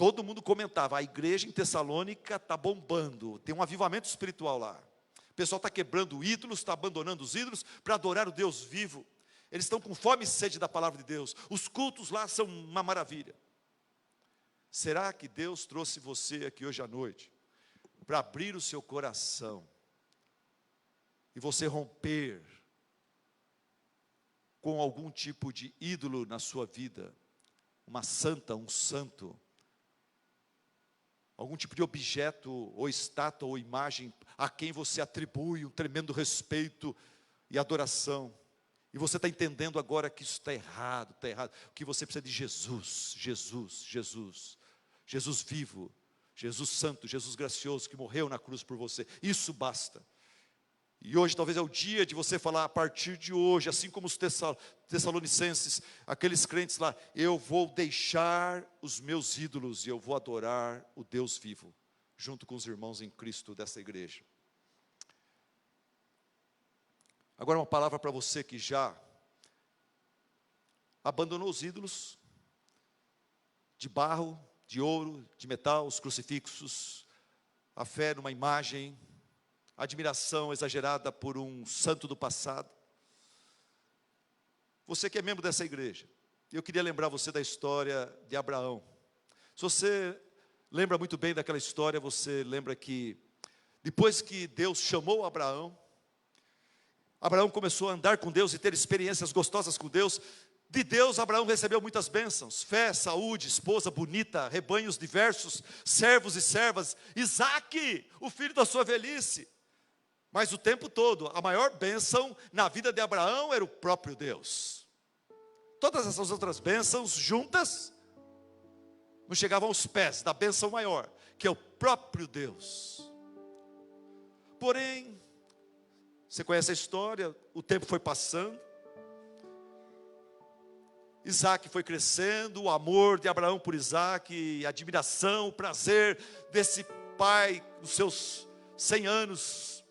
todo mundo comentava, a igreja em Tessalônica está bombando, tem um avivamento espiritual lá. O pessoal está quebrando ídolos, está abandonando os ídolos para adorar o Deus vivo. Eles estão com fome e sede da palavra de Deus. Os cultos lá são uma maravilha. Será que Deus trouxe você aqui hoje à noite para abrir o seu coração e você romper com algum tipo de ídolo na sua vida, uma santa, um santo, algum tipo de objeto, ou estátua, ou imagem, a quem você atribui um tremendo respeito e adoração, e você está entendendo agora que isso está errado, que você precisa de Jesus, Jesus, Jesus, Jesus vivo, Jesus santo, Jesus gracioso, que morreu na cruz por você, isso basta. E hoje talvez é o dia de você falar, a partir de hoje, assim como os tessalonicenses, aqueles crentes lá, eu vou deixar os meus ídolos e eu vou adorar o Deus vivo, junto com os irmãos em Cristo dessa igreja. Agora uma palavra para você que já abandonou os ídolos, de barro, de ouro, de metal, os crucifixos, a fé numa imagem, admiração exagerada por um santo do passado. Você que é membro dessa igreja, eu queria lembrar você da história de Abraão. Se você lembra muito bem daquela história, você lembra que depois que Deus chamou Abraão, Abraão começou a andar com Deus e ter experiências gostosas com Deus. De Deus, Abraão recebeu muitas bênçãos, fé, saúde, esposa bonita, rebanhos diversos, servos e servas, Isaque, o filho da sua velhice. Mas o tempo todo, a maior bênção na vida de Abraão era o próprio Deus. Todas essas outras bênçãos juntas, não chegavam aos pés da bênção maior, que é o próprio Deus. Porém, você conhece a história, o tempo foi passando, Isaque foi crescendo, o amor de Abraão por Isaque, a admiração, o prazer desse pai, dos seus 100 anos,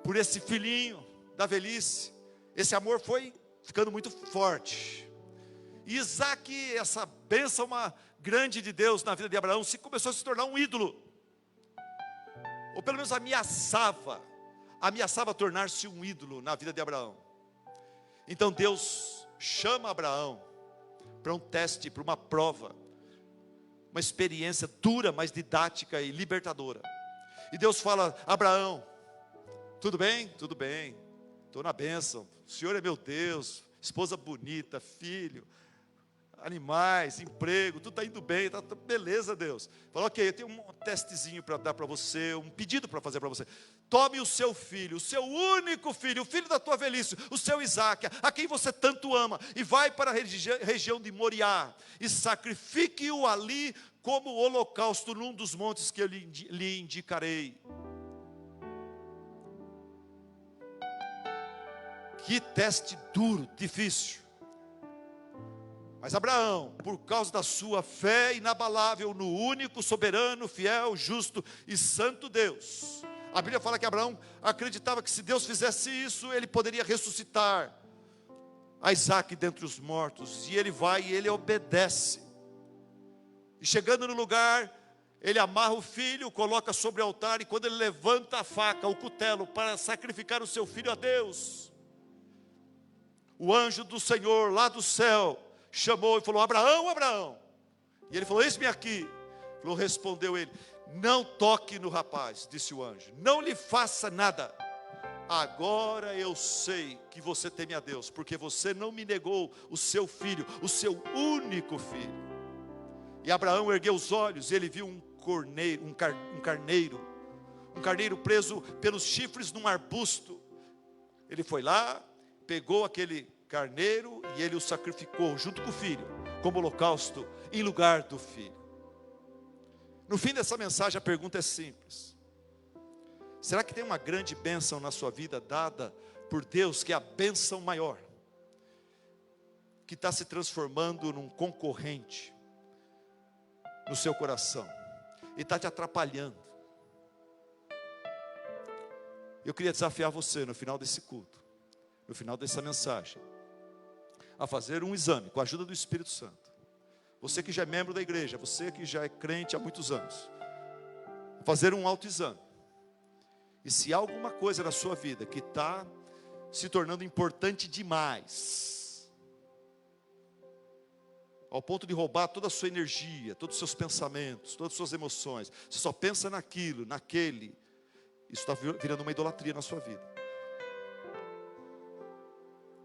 por esse filhinho da velhice, esse amor foi ficando muito forte. E Isaque, essa bênção uma grande de Deus na vida de Abraão, começou a se tornar um ídolo, ou pelo menos ameaçava tornar-se um ídolo na vida de Abraão. Então Deus chama Abraão para um teste, para uma prova, uma experiência dura, mas didática e libertadora. E Deus fala, Abraão, tudo bem? Tudo bem, estou na bênção, o Senhor é meu Deus, esposa bonita, filho, animais, emprego, tudo está indo bem, tá beleza Deus. Falou, ok, eu tenho um testezinho para dar para você, um pedido para fazer para você. Tome o seu filho, o seu único filho, o filho da tua velhice, o seu Isaque, a quem você tanto ama, e vai para a região de Moriá, e sacrifique-o ali como holocausto num dos montes que eu lhe indicarei. Que teste duro, difícil. Mas Abraão, por causa da sua fé inabalável no único, soberano, fiel, justo e santo Deus, a Bíblia fala que Abraão acreditava que se Deus fizesse isso, ele poderia ressuscitar a Isaque dentre os mortos. E ele vai e ele obedece. E chegando no lugar, ele amarra o filho, coloca sobre o altar, e quando ele levanta a faca, o cutelo, para sacrificar o seu filho a Deus, o anjo do Senhor lá do céu chamou e falou, Abraão, Abraão. E ele falou, eis-me aqui. Respondeu ele, não toque no rapaz, disse o anjo, não lhe faça nada. Agora eu sei que você teme a Deus, porque você não me negou o seu filho, o seu único filho. E Abraão ergueu os olhos e ele viu um carneiro preso pelos chifres num arbusto. Ele foi lá, pegou aquele carneiro e ele o sacrificou junto com o filho, como holocausto em lugar do filho. No fim dessa mensagem a pergunta é simples: será que tem uma grande bênção na sua vida dada por Deus, que é a bênção maior, que está se transformando num concorrente no seu coração e está te atrapalhando? Eu queria desafiar você no final desse culto, no final dessa mensagem, a fazer um exame com a ajuda do Espírito Santo, você que já é membro da igreja, você que já é crente há muitos anos, fazer um autoexame. E se há alguma coisa na sua vida que está se tornando importante demais, ao ponto de roubar toda a sua energia, todos os seus pensamentos, todas as suas emoções, você só pensa naquilo, naquele, isso está virando uma idolatria na sua vida.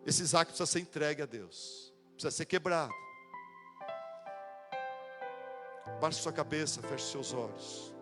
Esse Isaac precisa ser entregue a Deus, precisa ser quebrado. Baixe sua cabeça, feche seus olhos.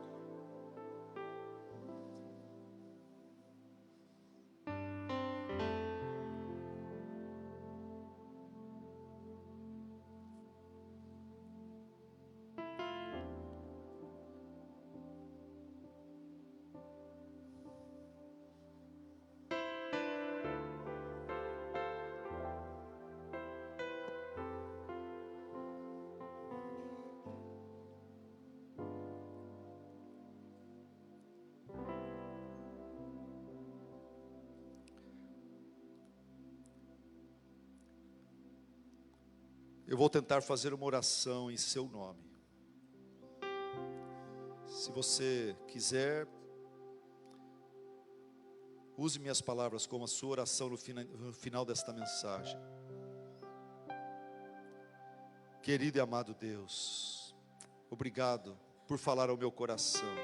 Eu vou tentar fazer uma oração em seu nome. Se você quiser, use minhas palavras como a sua oração no final desta mensagem. Querido e amado Deus, obrigado por falar ao meu coração.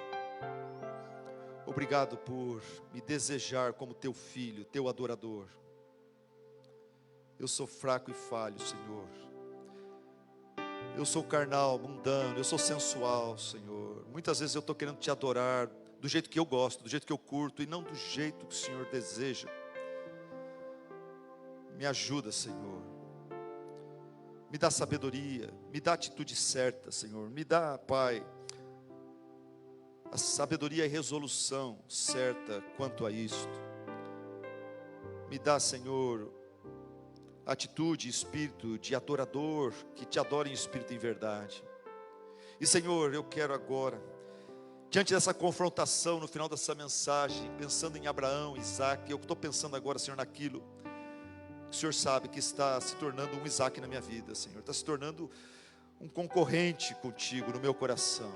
Obrigado por me desejar como teu filho, teu adorador. Eu sou fraco e falho, Senhor. Eu sou carnal, mundano, eu sou sensual, Senhor. Muitas vezes eu estou querendo te adorar do jeito que eu gosto, do jeito que eu curto, e não do jeito que o Senhor deseja. Me ajuda, Senhor. Me dá sabedoria, me dá a atitude certa, Senhor. Me dá, Pai, a sabedoria e resolução certa quanto a isto. Me dá, Senhor, atitude, espírito de adorador, que te adora em espírito e em verdade. E Senhor, eu quero agora, diante dessa confrontação, no final dessa mensagem, pensando em Abraão, Isaac, eu estou pensando agora, Senhor, naquilo que o Senhor sabe que está se tornando um Isaac na minha vida, Senhor, está se tornando um concorrente contigo no meu coração.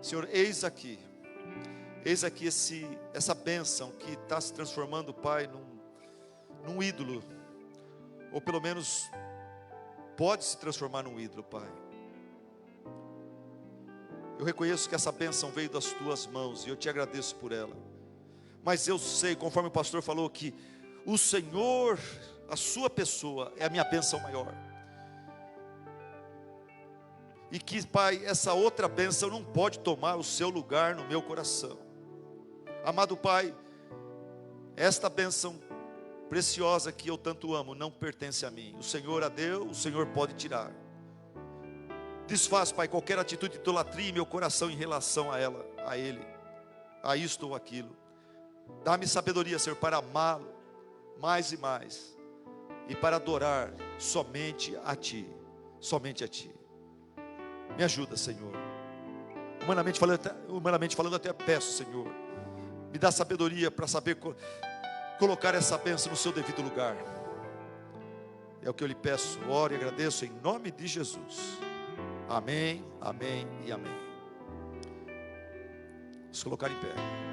Senhor, eis aqui essa bênção que está se transformando, Pai, num ídolo, ou pelo menos pode se transformar num ídolo, Pai. Eu reconheço que essa bênção veio das tuas mãos e eu te agradeço por ela. Mas eu sei, conforme o pastor falou, que o Senhor, a sua pessoa, é a minha bênção maior. E que, Pai, essa outra bênção não pode tomar o seu lugar no meu coração. Amado Pai, esta bênção preciosa que eu tanto amo não pertence a mim. O Senhor a deu, o Senhor pode tirar. Desfaz, Pai, qualquer atitude de idolatria em meu coração em relação a ela, a Ele, a isto ou aquilo. Dá-me sabedoria, Senhor, para amá-lo mais e mais, e para adorar somente a Ti, somente a Ti. Me ajuda, Senhor. Humanamente falando, até peço, Senhor, me dá sabedoria para saber colocar essa bênção no seu devido lugar. É o que eu lhe peço, oro e agradeço em nome de Jesus. Amém, amém e amém. Vamos colocar em pé.